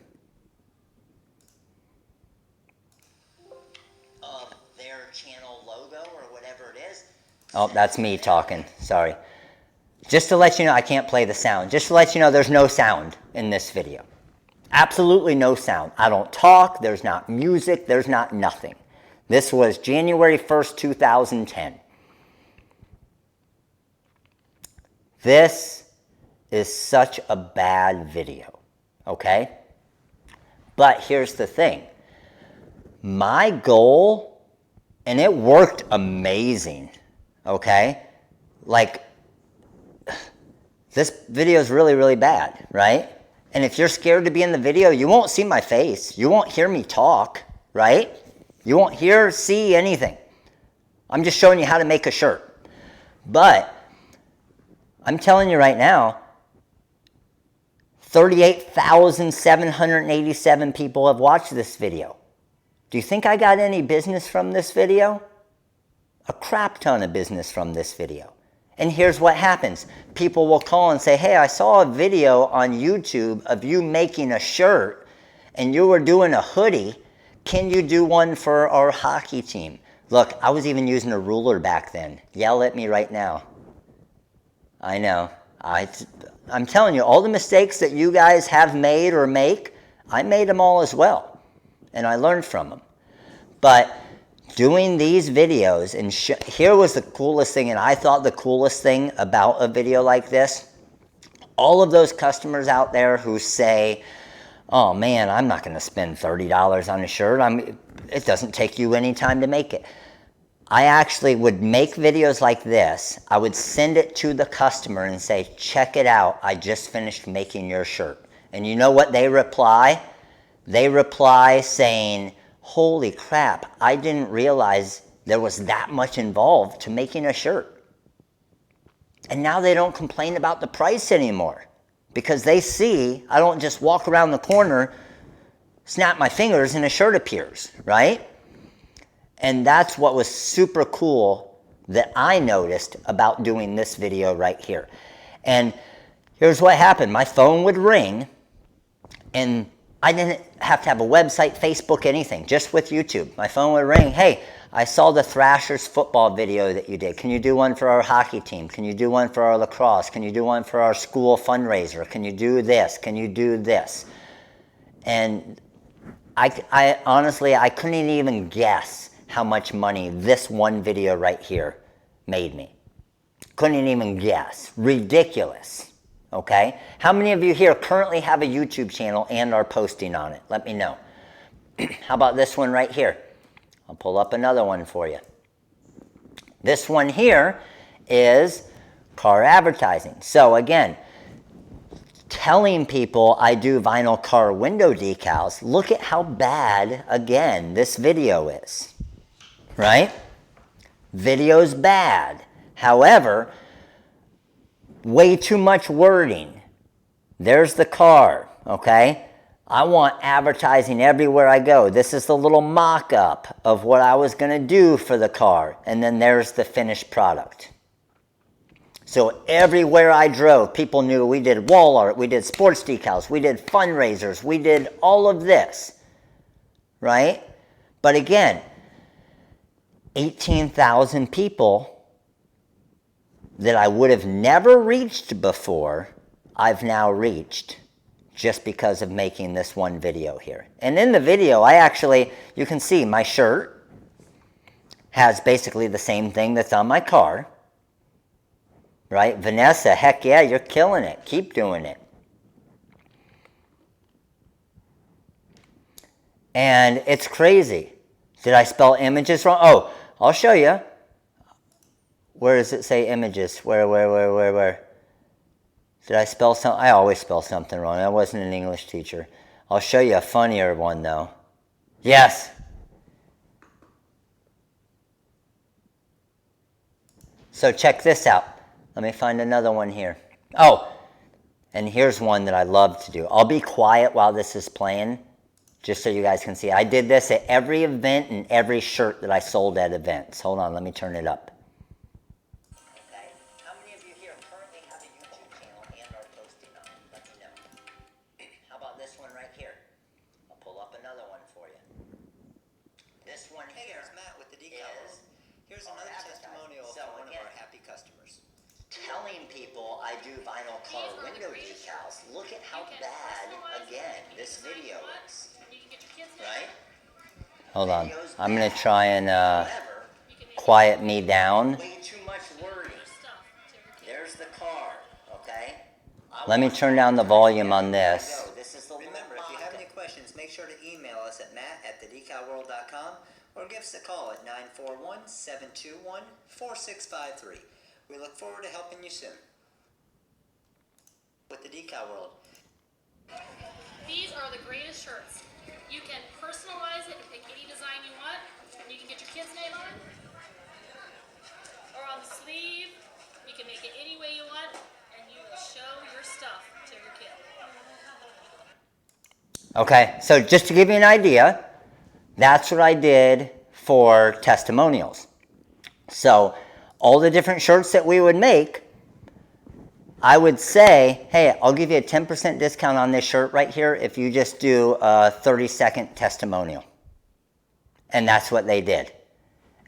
Of their channel logo or whatever it is. Oh, that's me talking. Sorry. Just to let you know, I can't play the sound. Just to let you know, there's no sound in this video. Absolutely no sound. I don't talk. There's not music. There's not nothing. This was January 1st, 2010. This is such a bad video, okay? But here's the thing. My goal, and it worked amazing, okay? Like, this video is really, really bad, right? And if you're scared to be in the video, you won't see my face. You won't hear me talk, right? You won't see anything. I'm just showing you how to make a shirt. But I'm telling you right now, 38,787 people have watched this video. Do you think I got any business from this video? A crap ton of business from this video. And here's what happens. People will call and say, hey, I saw a video on YouTube of you making a shirt and you were doing a hoodie. Can you do one for our hockey team? Look, I was even using a ruler back then. Yell at me right now. I know. I'm telling you, all the mistakes that you guys have made or make, I made them all as well. And I learned from them. But doing these videos, and here was the coolest thing, and I thought the coolest thing about a video like this, all of those customers out there who say, oh man, I'm not going to spend $30 on a shirt. It doesn't take you any time to make it. I actually would make videos like this. I would send it to the customer and say, check it out. I just finished making your shirt. And you know what they reply? They reply saying, holy crap, I didn't realize there was that much involved to making a shirt. And now they don't complain about the price anymore. Because they see, I don't just walk around the corner, snap my fingers, and a shirt appears, right? And that's what was super cool that I noticed about doing this video right here. And here's what happened. My phone would ring, and I didn't have to have a website, Facebook, anything, just with YouTube. My phone would ring, hey, I saw the Thrashers football video that you did. Can you do one for our hockey team? Can you do one for our lacrosse? Can you do one for our school fundraiser? Can you do this? Can you do this? And I honestly, I couldn't even guess how much money this one video right here made me. Couldn't even guess. Ridiculous. Okay? How many of you here currently have a YouTube channel and are posting on it? Let me know. How about this one right here? I'll pull up another one for you. This one here is car advertising. So again, telling people I do vinyl car window decals. Look at how bad, again, this video is. Right? Video's bad. However, way too much wording. There's the car, okay? I want advertising everywhere I go. This is the little mock-up of what I was going to do for the car. And then there's the finished product. So everywhere I drove, people knew we did wall art, we did sports decals, we did fundraisers, we did all of this, right? But again, 18,000 people that I would have never reached before, I've now reached just because of making this one video here. And in the video, you can see my shirt has basically the same thing that's on my car, right? Vanessa, heck yeah, you're killing it. Keep doing it. And it's crazy. Did I spell images wrong? Oh, I'll show you. Where does it say images? Where? Did I spell something? I always spell something wrong. I wasn't an English teacher. I'll show you a funnier one, though. Yes. So check this out. Let me find another one here. Oh, and here's one that I love to do. I'll be quiet while this is playing, just so you guys can see. I did this at every event and every shirt that I sold at events. Hold on, let me turn it up. Okay, how many of you here currently have a YouTube channel and are posting on it? Let me know. How about this one right here? I'll pull up another one for you. This one here. Hey, there's Matt with the decals. Here's another testimonial from one of our happy customers. Telling people I do vinyl car window decals. Look at how bad, again, this video is. Right? Hold on. I'm going to try and quiet me down. Way too much wording. There's the car, okay? Let me turn down the volume on this. Remember, if you have any questions, make sure to email us at matt@thedecalworld.com or give us a call at 941-721-4653. We look forward to helping you soon. With the Decal World. These are the greatest shirts. You can personalize it and pick any design you want. You can get your kid's name on it. Or on the sleeve. You can make it any way you want, and you will show your stuff to your kid. Okay, so just to give you an idea, that's what I did for testimonials. So all the different shirts that we would make, I would say, hey, I'll give you a 10% discount on this shirt right here if you just do a 30-second testimonial. And that's what they did.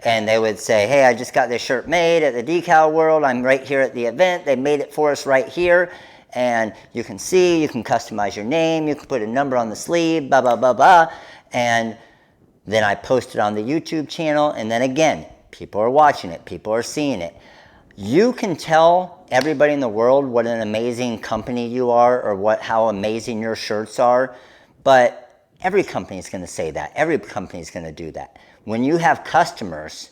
And they would say, hey, I just got this shirt made at the Decal World. I'm right here at the event. They made it for us right here. And you can see, you can customize your name. You can put a number on the sleeve, blah, blah, blah, blah. And then I post it on the YouTube channel. And then again, people are watching it. People are seeing it. You can tell everybody in the world what an amazing company you are or how amazing your shirts are. But every company is going to say that. Every company is going to do that. When you have customers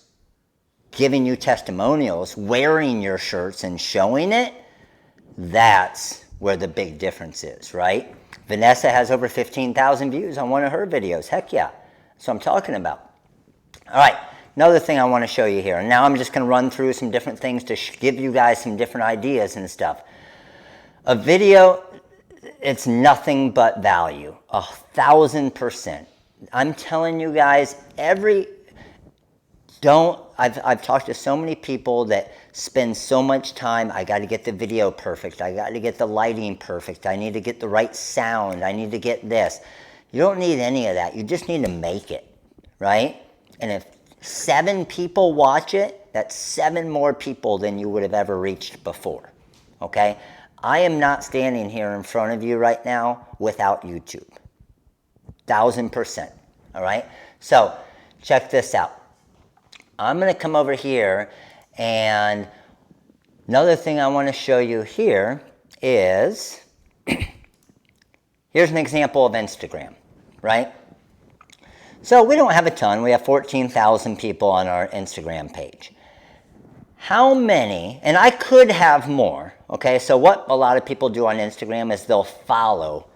giving you testimonials, wearing your shirts and showing it, that's where the big difference is, right? Vanessa has over 15,000 views on one of her videos. Heck yeah. That's what I'm talking about. All right. Another thing I want to show you here. And now I'm just going to run through some different things to give you guys some different ideas and stuff. A video, it's nothing but value. 1,000%. I'm telling you guys, I've talked to so many people that spend so much time, I got to get the video perfect, I got to get the lighting perfect, I need to get the right sound, I need to get this. You don't need any of that, you just need to make it, right? And if 7 people watch it, that's 7 more people than you would have ever reached before, okay? I am not standing here in front of you right now without YouTube. 1,000%, all right? So, check this out. I'm going to come over here, and another thing I want to show you here is, here's an example of Instagram, right? So we don't have a ton. We have 14,000 people on our Instagram page. How many, and I could have more, okay? So what a lot of people do on Instagram is they'll follow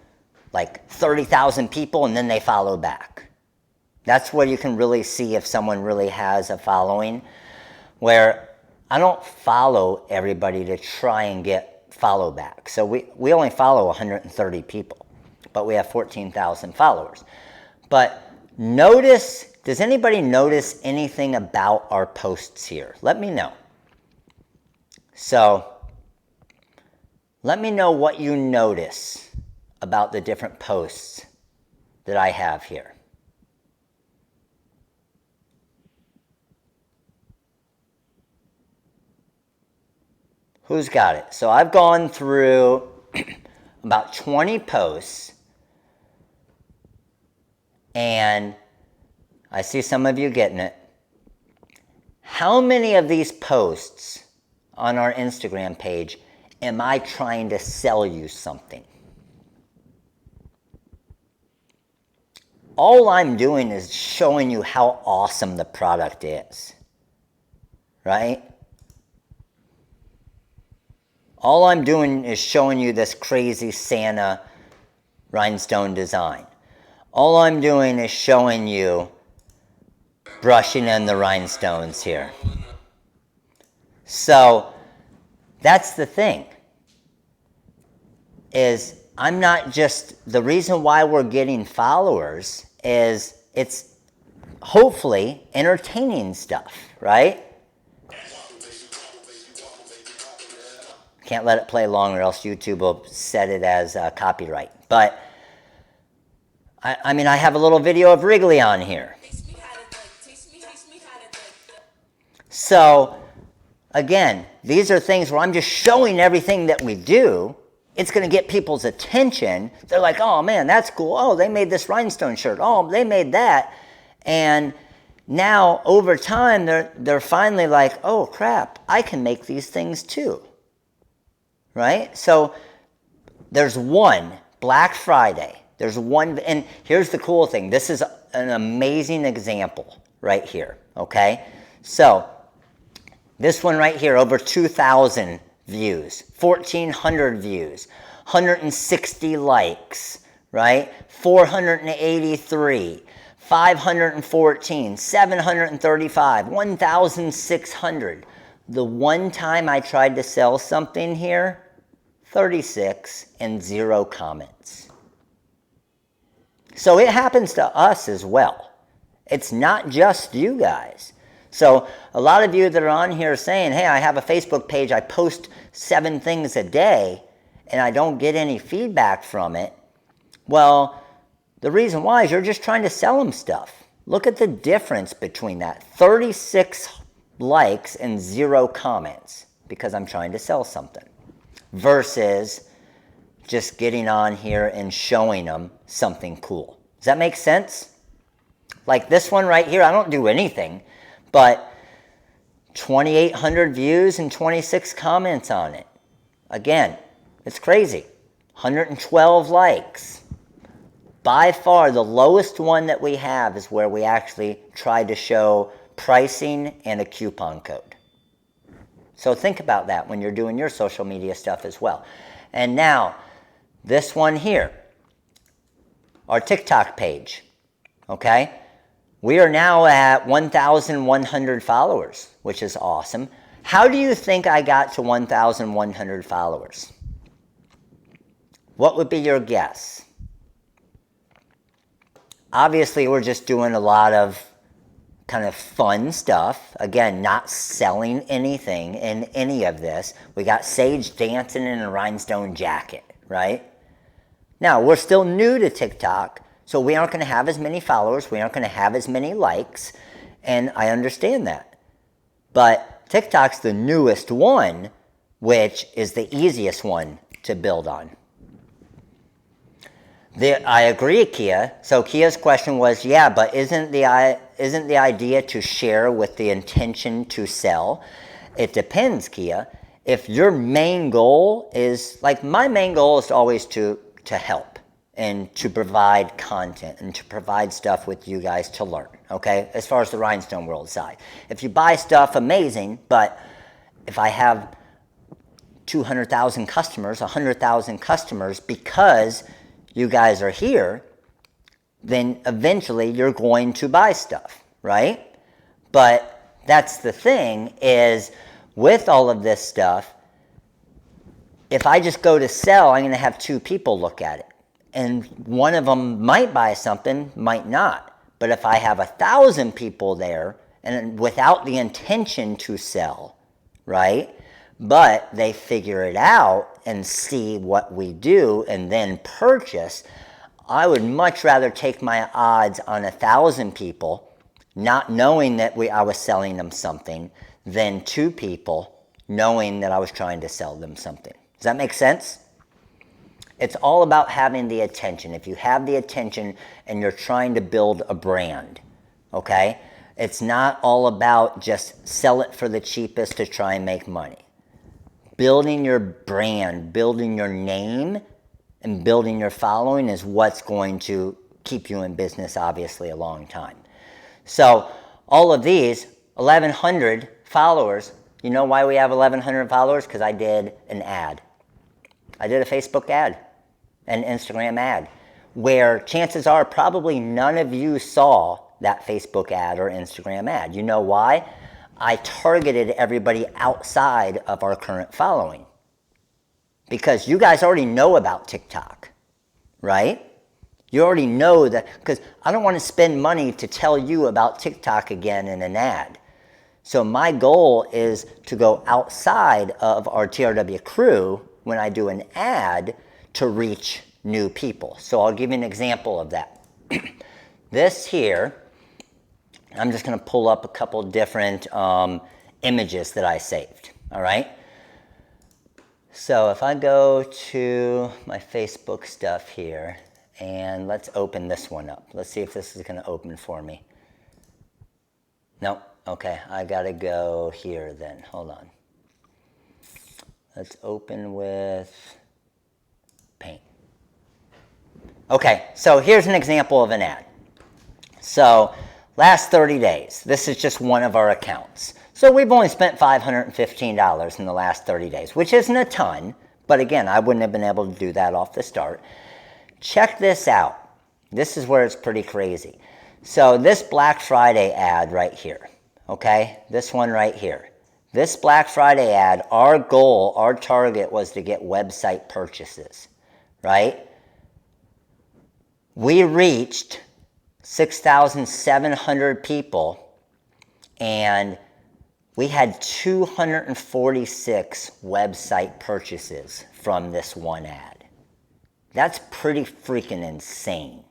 like 30,000 people and then they follow back. That's where you can really see if someone really has a following, where I don't follow everybody to try and get follow back. So we only follow 130 people, but we have 14,000 followers. But notice, does anybody notice anything about our posts here? Let me know. So Let me know what you notice about the different posts that I have here. Who's got it? So I've gone through about 20 posts, and I see some of you getting it. How many of these posts on our Instagram page am I trying to sell you something? All I'm doing is showing you how awesome the product is, right? All I'm doing is showing you this crazy Santa rhinestone design. All I'm doing is showing you brushing in the rhinestones here. So that's the thing, is I'm not just, the reason why we're getting followers is it's hopefully entertaining stuff, right? Can't let it play long or else YouTube will set it as copyright. But, I mean, I have a little video of Wrigley on here. So, again, these are things where I'm just showing everything that we do. It's going to get people's attention. They're like, oh man, that's cool. Oh, they made this rhinestone shirt. Oh, they made that. And now, over time, they're finally like, oh crap, I can make these things too. Right? So there's one, Black Friday. There's one, and here's the cool thing. This is an amazing example right here, okay? So this one right here, over 2,000 views, 1,400 views, 160 likes, right? 483, 514, 735, 1,600. The one time I tried to sell something here, 36 and 0 comments. So it happens to us as well. It's not just you guys. So a lot of you that are on here saying, hey, I have a Facebook page, I post 7 things a day, and I don't get any feedback from it. Well, the reason why is you're just trying to sell them stuff. Look at the difference between that. 36 likes and 0 comments because I'm trying to sell something, versus just getting on here and showing them something cool. Does that make sense? Like this one right here, I don't do anything, but 2,800 views and 26 comments on it. Again, it's crazy. 112 likes. By far, the lowest one that we have is where we actually tried to show pricing and a coupon code. So think about that when you're doing your social media stuff as well. And now, this one here, our TikTok page, okay? We are now at 1,100 followers, which is awesome. How do you think I got to 1,100 followers? What would be your guess? Obviously, we're just doing a lot of kind of fun stuff. Again, not selling anything in any of this. We got Sage dancing in a rhinestone jacket, right? Now, we're still new to TikTok, so we aren't going to have as many followers. We aren't going to have as many likes, and I understand that. But TikTok's the newest one, which is the easiest one to build on. I agree, Kia. So Kia's question was, yeah, but isn't the idea to share with the intention to sell? It depends, Kia. If your main goal is, like my main goal is always to help and to provide content and to provide stuff with you guys to learn, okay? As far as the rhinestone world side. If you buy stuff, amazing, but if I have 200,000 customers, 100,000 customers because you guys are here, then eventually you're going to buy stuff, right? But that's the thing is, with all of this stuff, if I just go to sell, I'm going to have 2 people look at it. And one of them might buy something, might not. But if I have 1,000 people there, and without the intention to sell, right? but they figure it out and see what we do and then purchase, I would much rather take my odds on 1,000 people not knowing that I was selling them something than 2 people knowing that I was trying to sell them something. Does that make sense? It's all about having the attention. If you have the attention and you're trying to build a brand, okay? It's not all about just sell it for the cheapest to try and make money. Building your brand, building your name, and building your following is what's going to keep you in business, obviously, a long time. So all of these, 1,100 followers, you know why we have 1,100 followers? Because I did an ad. I did a Facebook ad, an Instagram ad, where chances are probably none of you saw that Facebook ad or Instagram ad. You know why? I targeted everybody outside of our current following. Because you guys already know about TikTok, right? You already know that, because I don't want to spend money to tell you about TikTok again in an ad. So my goal is to go outside of our TRW crew when I do an ad to reach new people. So I'll give you an example of that. This here, I'm just going to pull up a couple different images that I saved, all right? So if I go to my Facebook stuff here, and let's open this one up. Let's see if this is going to open for me. No, okay, I got to go here then. Hold on. Let's open with Paint. Okay, so here's an example of an ad. So last 30 days, this is just one of our accounts. So we've only spent $515 in the last 30 days, which isn't a ton, but again, I wouldn't have been able to do that off the start. Check this out. This is where it's pretty crazy. So this Black Friday ad right here, okay? This one right here. This Black Friday ad, our goal, our target was to get website purchases, right? We reached 6,700 people, and we had 246 website purchases from this one ad. That's pretty freaking insane,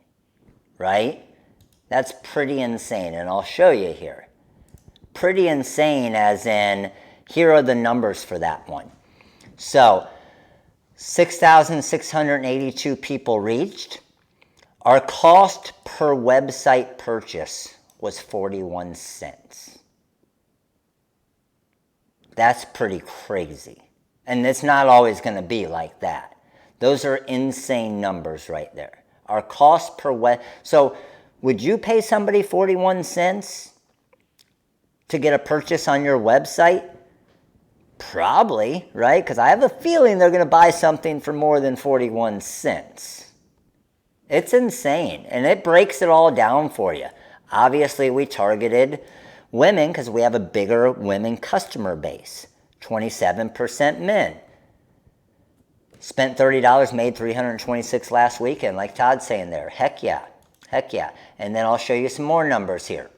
right? That's pretty insane, and I'll show you here. Pretty insane as in, here are the numbers for that one. So, 6,682 people reached. Our cost per website purchase was 41 cents. That's pretty crazy. And it's not always going to be like that. Those are insane numbers right there. Our cost per so would you pay somebody 41 cents to get a purchase on your website? Probably, right? Because I have a feeling they're going to buy something for more than 41 cents. It's insane, and it breaks it all down for you. Obviously, we targeted women because we have a bigger women customer base. 27% men. Spent $30, made $326 last weekend, like Todd's saying there. Heck yeah. Heck yeah. And then I'll show you some more numbers here.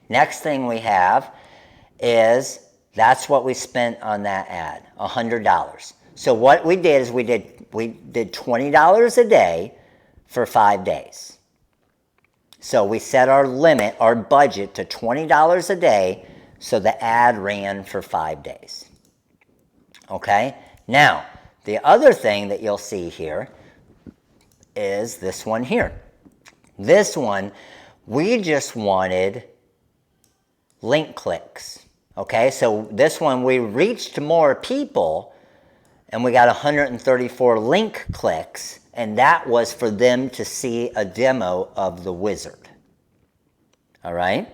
Next thing we have is, that's what we spent on that ad, $100. So what we did is we did $20 a day for 5 days. So we set our limit, our budget to $20 a day, so the ad ran for 5 days. Okay? Now, the other thing that you'll see here is this one here. This one, we just wanted link clicks. Okay, so this one we reached more people and we got 134 link clicks, and that was for them to see a demo of the wizard. All right?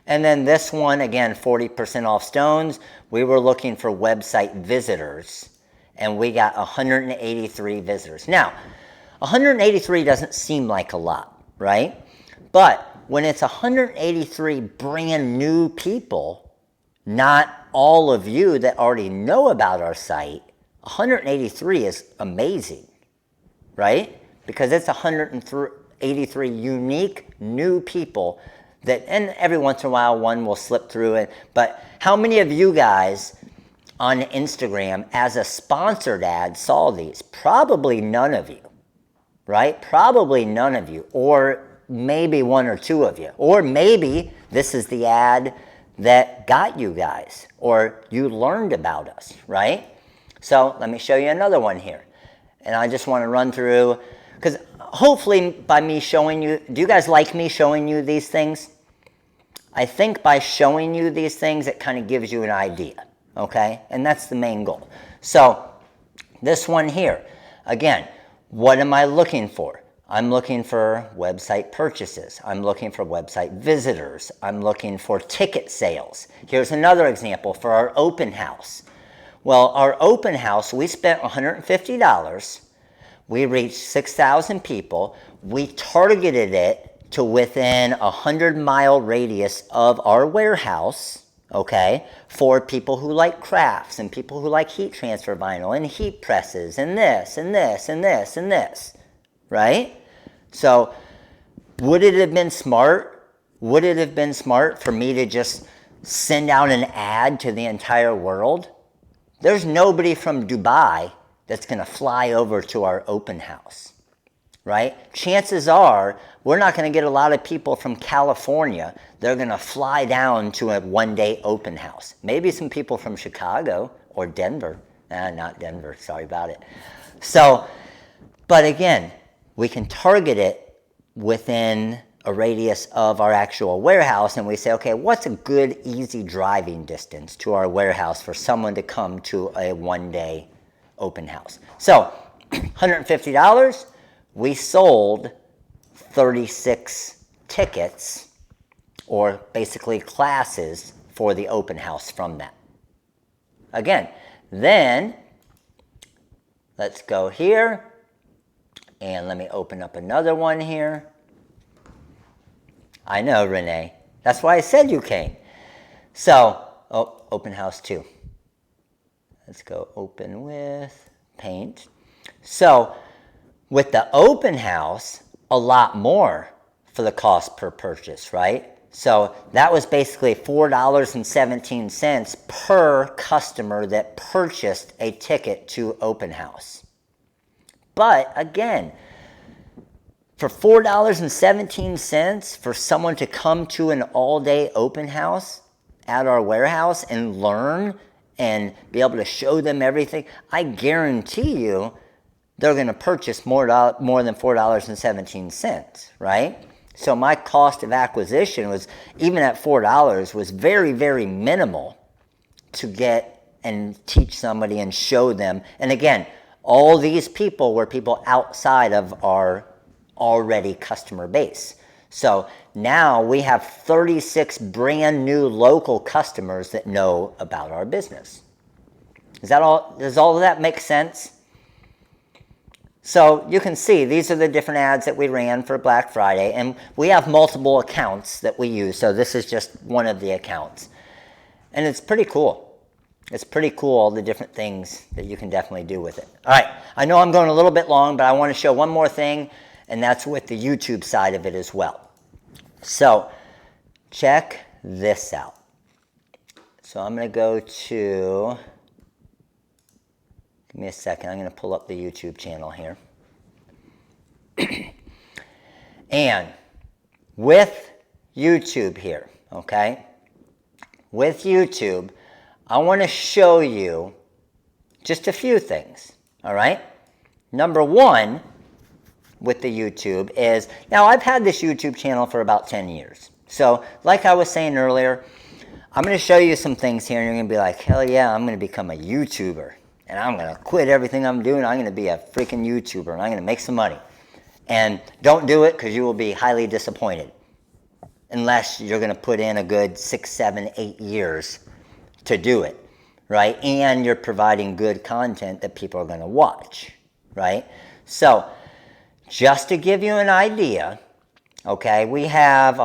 And then this one, again, 40% off stones. We were looking for website visitors, and we got 183 visitors. Now, 183 doesn't seem like a lot, right? But when it's 183 brand new people, not all of you that already know about our site, 183 is amazing, right? Because it's 183 unique new people that, and every once in a while one will slip through it, but how many of you guys on Instagram as a sponsored ad saw these? Probably none of you, right? Probably none of you, or maybe one or two of you, or maybe this is the ad that got you guys, or you learned about us, right? So let me show you another one here. And I just want to run through, because hopefully by me showing you, do you guys like me showing you these things? I think by showing you these things, it kind of gives you an idea, okay? And that's the main goal. So this one here, again, what am I looking for? I'm looking for website purchases. I'm looking for website visitors. I'm looking for ticket sales. Here's another example for our open house. Well, our open house, we spent $150. We reached 6,000 people. We targeted it to within a 100-mile radius of our warehouse, okay, for people who like crafts and people who like heat transfer vinyl and heat presses and this and this and this and this, right? So would it have been smart? Would it have been smart for me to just send out an ad to the entire world? There's nobody from Dubai that's going to fly over to our open house, right? Chances are we're not going to get a lot of people from California. They're going to fly down to a one-day open house. Maybe some people from Chicago or Denver. Not Denver, sorry about it. So, but again, we can target it within a radius of our actual warehouse, and we say, okay, what's a good, easy driving distance to our warehouse for someone to come to a one-day open house? So, $150, we sold 36 tickets, or basically classes, for the open house from that. Again, then, let's go here, and let me open up another one here. I know, Renee. That's why I said you came. So, open house 2. Let's go open with paint. So, with the open house, a lot more for the cost per purchase, right? So, that was basically $4.17 per customer that purchased a ticket to open house. But, again, for $4.17 for someone to come to an all-day open house at our warehouse and learn and be able to show them everything, I guarantee you they're going to purchase more than $4.17, right? So my cost of acquisition was, even at $4, was very, very minimal to get and teach somebody and show them. And again, all these people were people outside of our already customer base. So now we have 36 brand new local customers that know about our business. Does all of that make sense? So you can see these are the different ads that we ran for Black Friday, and we have multiple accounts that we use. So this is just one of the accounts. And it's pretty cool. It's pretty cool, all the different things that you can definitely do with it. All right, I know I'm going a little bit long, but I want to show one more thing, and that's with the YouTube side of it as well. So check this out. So I'm going to go to, give me a second, I'm going to pull up the YouTube channel here. And with YouTube here, okay, with YouTube, I want to show you just a few things, all right? Number one, with the YouTube is, now I've had this YouTube channel for about 10 years. So like I was saying earlier, I'm going to show you some things here and you're going to be like, hell yeah, I'm going to become a YouTuber. And I'm going to quit everything I'm doing. I'm going to be a freaking YouTuber and I'm going to make some money. And don't do it because you will be highly disappointed. Unless you're going to put in a good 6, 7, 8 years to do it, right? And you're providing good content that people are going to watch, right? So, just to give you an idea, okay, we have I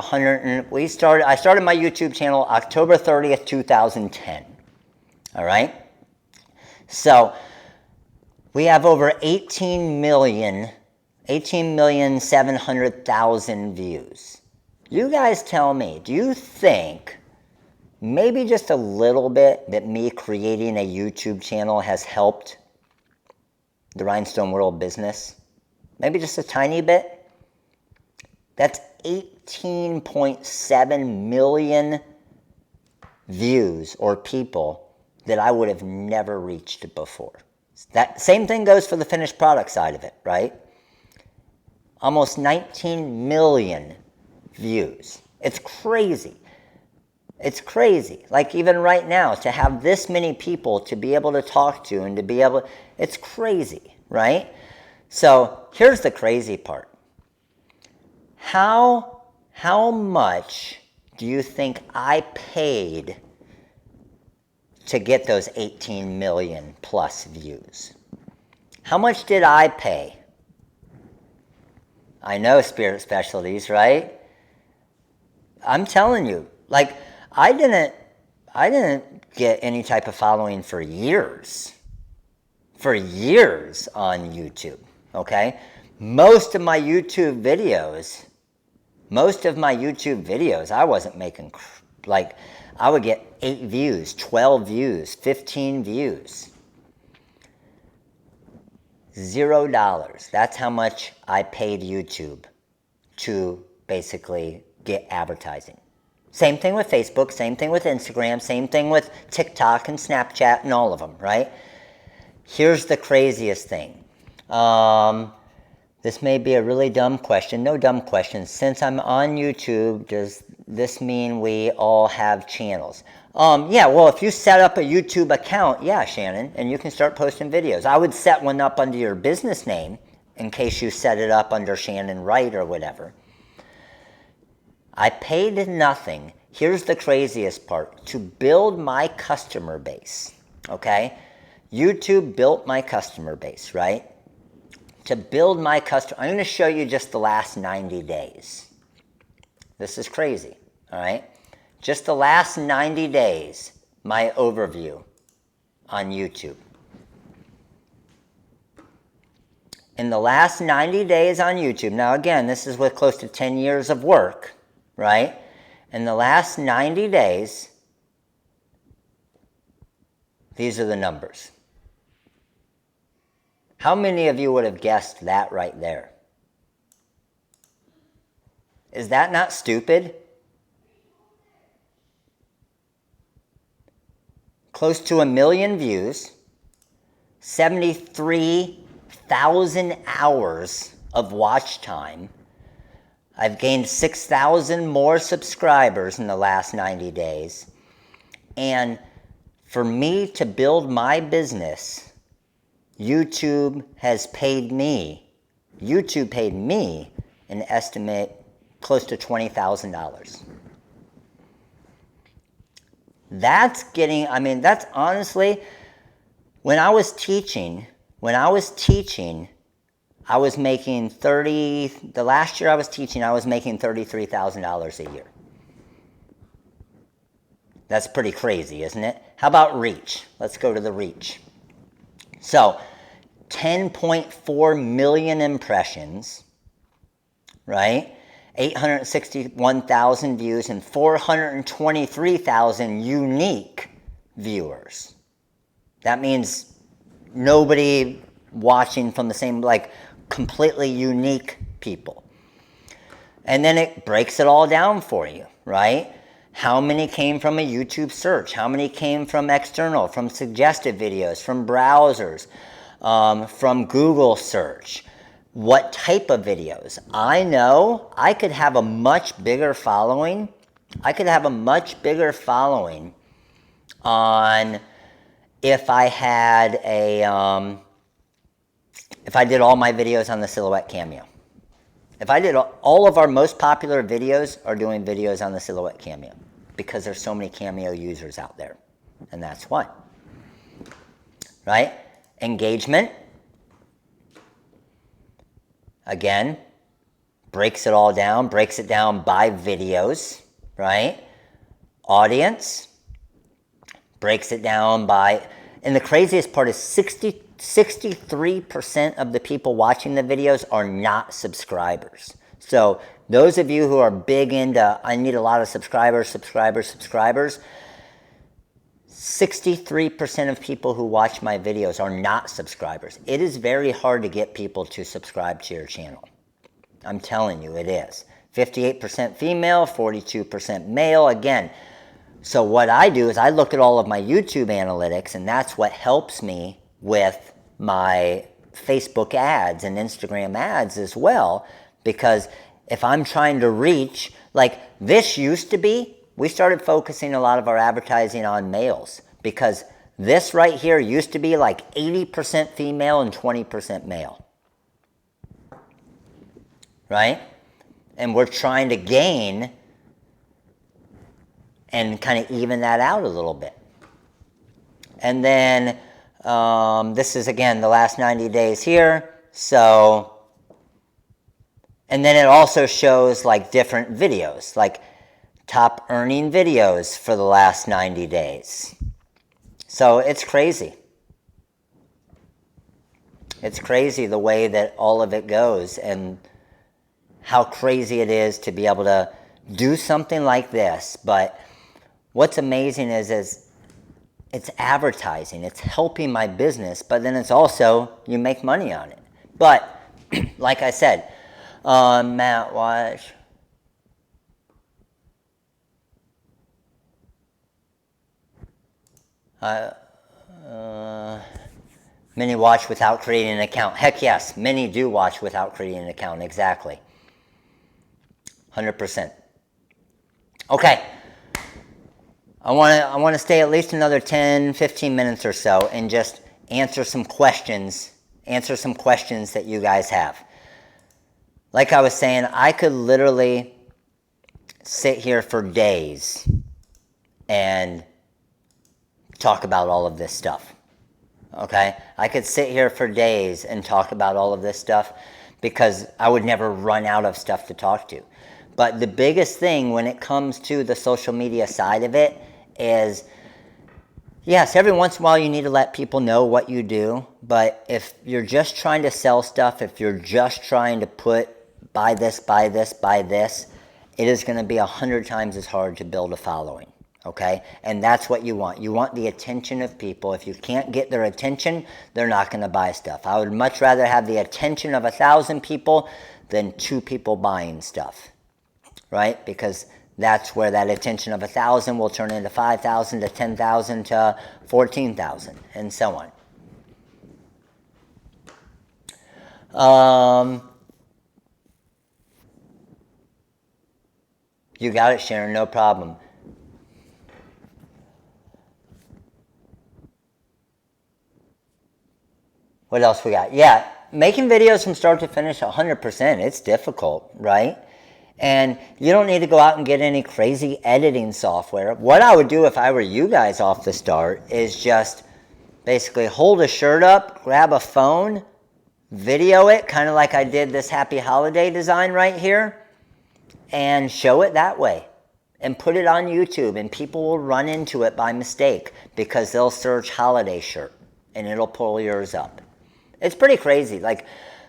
started my YouTube channel October 30th, 2010, all right? So, we have over 18,700,000 views. You guys tell me, do you think maybe just a little bit that me creating a YouTube channel has helped the Rhinestone World business, maybe just a tiny bit, that's 18.7 million views or people that I would have never reached before. That same thing goes for the finished product side of it, right? Almost 19 million views. It's crazy. It's crazy. Like even right now, to have this many people to be able to talk to and to be able, it's crazy, right? So here's the crazy part. How much do you think I paid to get those 18 million plus views? How much did I pay? I know Spirit Specialties, right? I'm telling you, like I didn't get any type of following for years on YouTube, okay? Most of my YouTube videos, I wasn't making, like, I would get 8 views, 12 views, 15 views. $0. That's how much I paid YouTube to basically get advertising. Same thing with Facebook, same thing with Instagram, same thing with TikTok and Snapchat and all of them, right? Here's the craziest thing. This may be a really dumb question. No dumb questions. Since I'm on YouTube, does this mean we all have channels? Yeah, well, if you set up a YouTube account, yeah, Shannon, and you can start posting videos. I would set one up under your business name in case you set it up under Shannon Wright or whatever. I paid nothing. Here's the craziest part. To build my customer base, okay? YouTube built my customer base, right? To build my customer, I'm going to show you just the last 90 days. This is crazy, all right? Just the last 90 days, my overview on YouTube. In the last 90 days on YouTube, now again, this is with close to 10 years of work, right? In the last 90 days, these are the numbers. How many of you would have guessed that right there? Is that not stupid? Close to 1 million views, 73,000 hours of watch time. I've gained 6,000 more subscribers in the last 90 days. And for me to build my business, YouTube paid me an estimate close to $20,000. That's honestly, when I was teaching, I was making the last year I was teaching, I was making $33,000 a year. That's pretty crazy, isn't it? How about reach? Let's go to the reach. So, 10.4 million impressions, right? 861,000 views and 423,000 unique viewers. That means nobody watching from the same, like, completely unique people. And then it breaks it all down for you, right? How many came from a YouTube search? How many came from external, from suggested videos, from browsers, from Google search? What type of videos? I know I could have a much bigger following. On if I had if I did all my videos on the Silhouette Cameo. If I did all of our most popular videos are doing videos on the Silhouette Cameo because there's so many Cameo users out there. And that's why. Right? Engagement. Again, breaks it all down, breaks it down by videos, right? Audience, breaks it down by, and the craziest part is 63% of the people watching the videos are not subscribers. So those of you who are big into, I need a lot of subscribers, 63% of people who watch my videos are not subscribers. It is very hard to get people to subscribe to your channel. I'm telling you, it is. 58% female, 42% male. Again, so what I do is I look at all of my YouTube analytics, and that's what helps me with my Facebook ads and Instagram ads as well. Because if I'm trying to reach, like this used to be, we started focusing a lot of our advertising on males. Because this right here used to be like 80% female and 20% male. Right? And we're trying to gain and kind of even that out a little bit. And then this is, again, the last 90 days here. So, and then it also shows like different videos, like top earning videos for the last 90 days. So it's crazy. It's crazy the way that all of it goes, and how crazy it is to be able to do something like this. But what's amazing is it's advertising. It's helping my business, but then it's also, you make money on it. But like I said, Matt, watch. Many watch without creating an account. Heck yes, many do watch without creating an account. Exactly. 100%. Okay. I want to stay at least another 10, 15 minutes or so and just answer some questions that you guys have. Like I was saying, I could literally sit here for days and talk about all of this stuff. Okay? I could sit here for days and talk about all of this stuff because I would never run out of stuff to talk to. But the biggest thing when it comes to the social media side of it is, yes, every once in a while you need to let people know what you do, but if you're just trying to sell stuff, if you're just trying to put buy this, buy this, buy this, it is going to be 100 times as hard to build a following, okay? And that's what you want. You want the attention of people. If you can't get their attention, they're not going to buy stuff. I would much rather have the attention of 1,000 people than 2 people buying stuff, right? Because that's where that attention of 1,000 will turn into 5,000 to 10,000 to 14,000 and so on. You got it, Sharon, no problem. What else we got? Yeah, making videos from start to finish 100%, it's difficult, right? And you don't need to go out and get any crazy editing software. What I would do if I were you guys off the start is just basically hold a shirt up, grab a phone, video it, kind of like I did this Happy Holiday design right here, and show it that way. And put it on YouTube, and people will run into it by mistake because they'll search holiday shirt, and it'll pull yours up. It's pretty crazy. Like,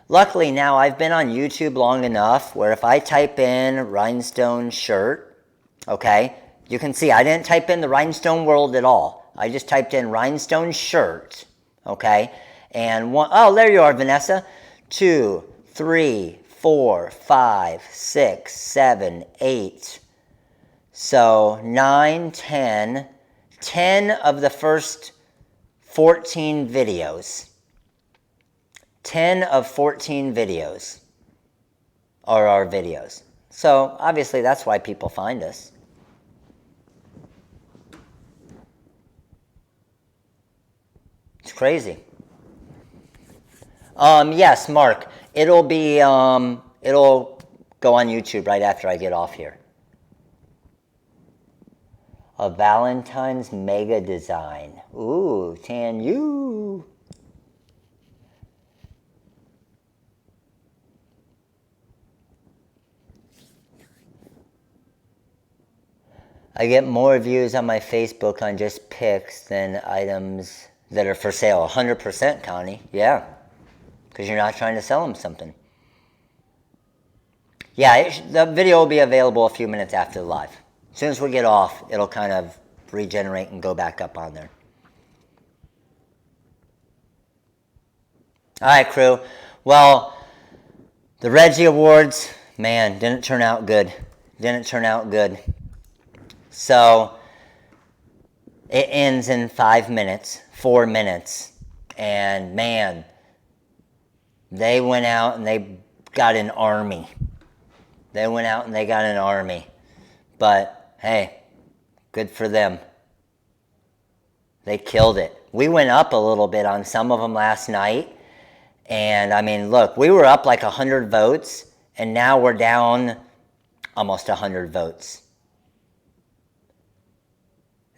luckily now I've been on YouTube long enough where if I type in rhinestone shirt, okay, you can see I didn't type in the rhinestone world at all. I just typed in rhinestone shirt, okay, and oh, there you are, Vanessa. 2, 3, 4, 5, 6, 7, 8. So 9, 10. 10 of the first 14 videos. 10 of 14 videos are our videos. So obviously that's why people find us. It's crazy. Yes, Mark. It'll be it'll go on YouTube right after I get off here. A Valentine's mega design. Ooh, Tan you. I get more views on my Facebook on just pics than items that are for sale. 100%, Connie. Yeah. Because you're not trying to sell them something. Yeah, the video will be available a few minutes after the live. As soon as we get off, it'll kind of regenerate and go back up on there. All right, crew. Well, the Reggie Awards, man, didn't turn out good. Didn't turn out good. So it ends in 5 minutes, 4 minutes. And man, they went out and they got an army. They went out and they got an army. But hey, good for them. They killed it. We went up a little bit on some of them last night. And I mean, look, we were up like 100 votes, and now we're down almost 100 votes.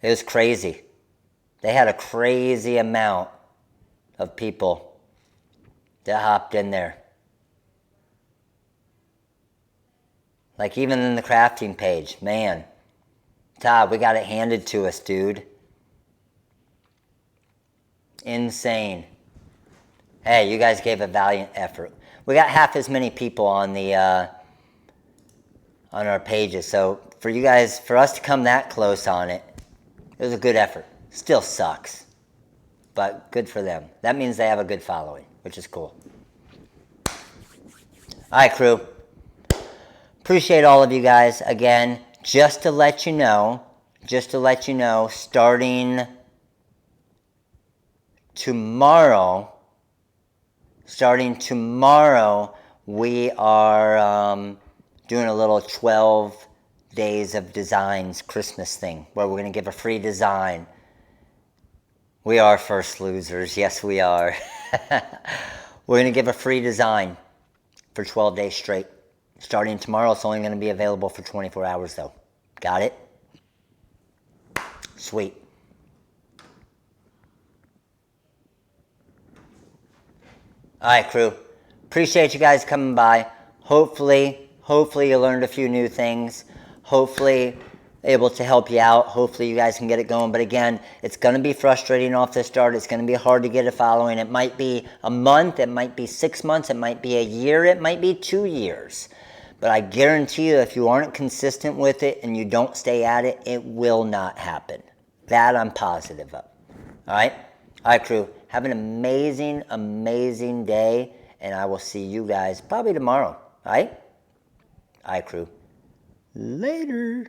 It was crazy. They had a crazy amount of people that hopped in there. Like even in the crafting page, man, Todd, we got it handed to us, dude. Insane. Hey, you guys gave a valiant effort. We got half as many people on the on our pages, so for you guys, for us to come that close on it, it was a good effort. Still sucks, but good for them. That means they have a good following, which is cool. All right, crew. Appreciate all of you guys. Again, just to let you know, starting tomorrow, we are doing a little 12 days of designs Christmas thing where we're going to give a free design. We are first losers. Yes, we are. We're going to give a free design for 12 days straight. Starting tomorrow, it's only going to be available for 24 hours though. Got it? Sweet. All right, crew. Appreciate you guys coming by. Hopefully you learned a few new things. Hopefully able to help you out. Hopefully you guys can get it going. But again, it's going to be frustrating off the start. It's going to be hard to get a following. It might be a month. It might be 6 months. It might be a year. It might be 2 years. But I guarantee you, if you aren't consistent with it and you don't stay at it, it will not happen. That I'm positive of. All right? All right, crew. Have an amazing, amazing day. And I will see you guys probably tomorrow. All right? All right, crew. Later.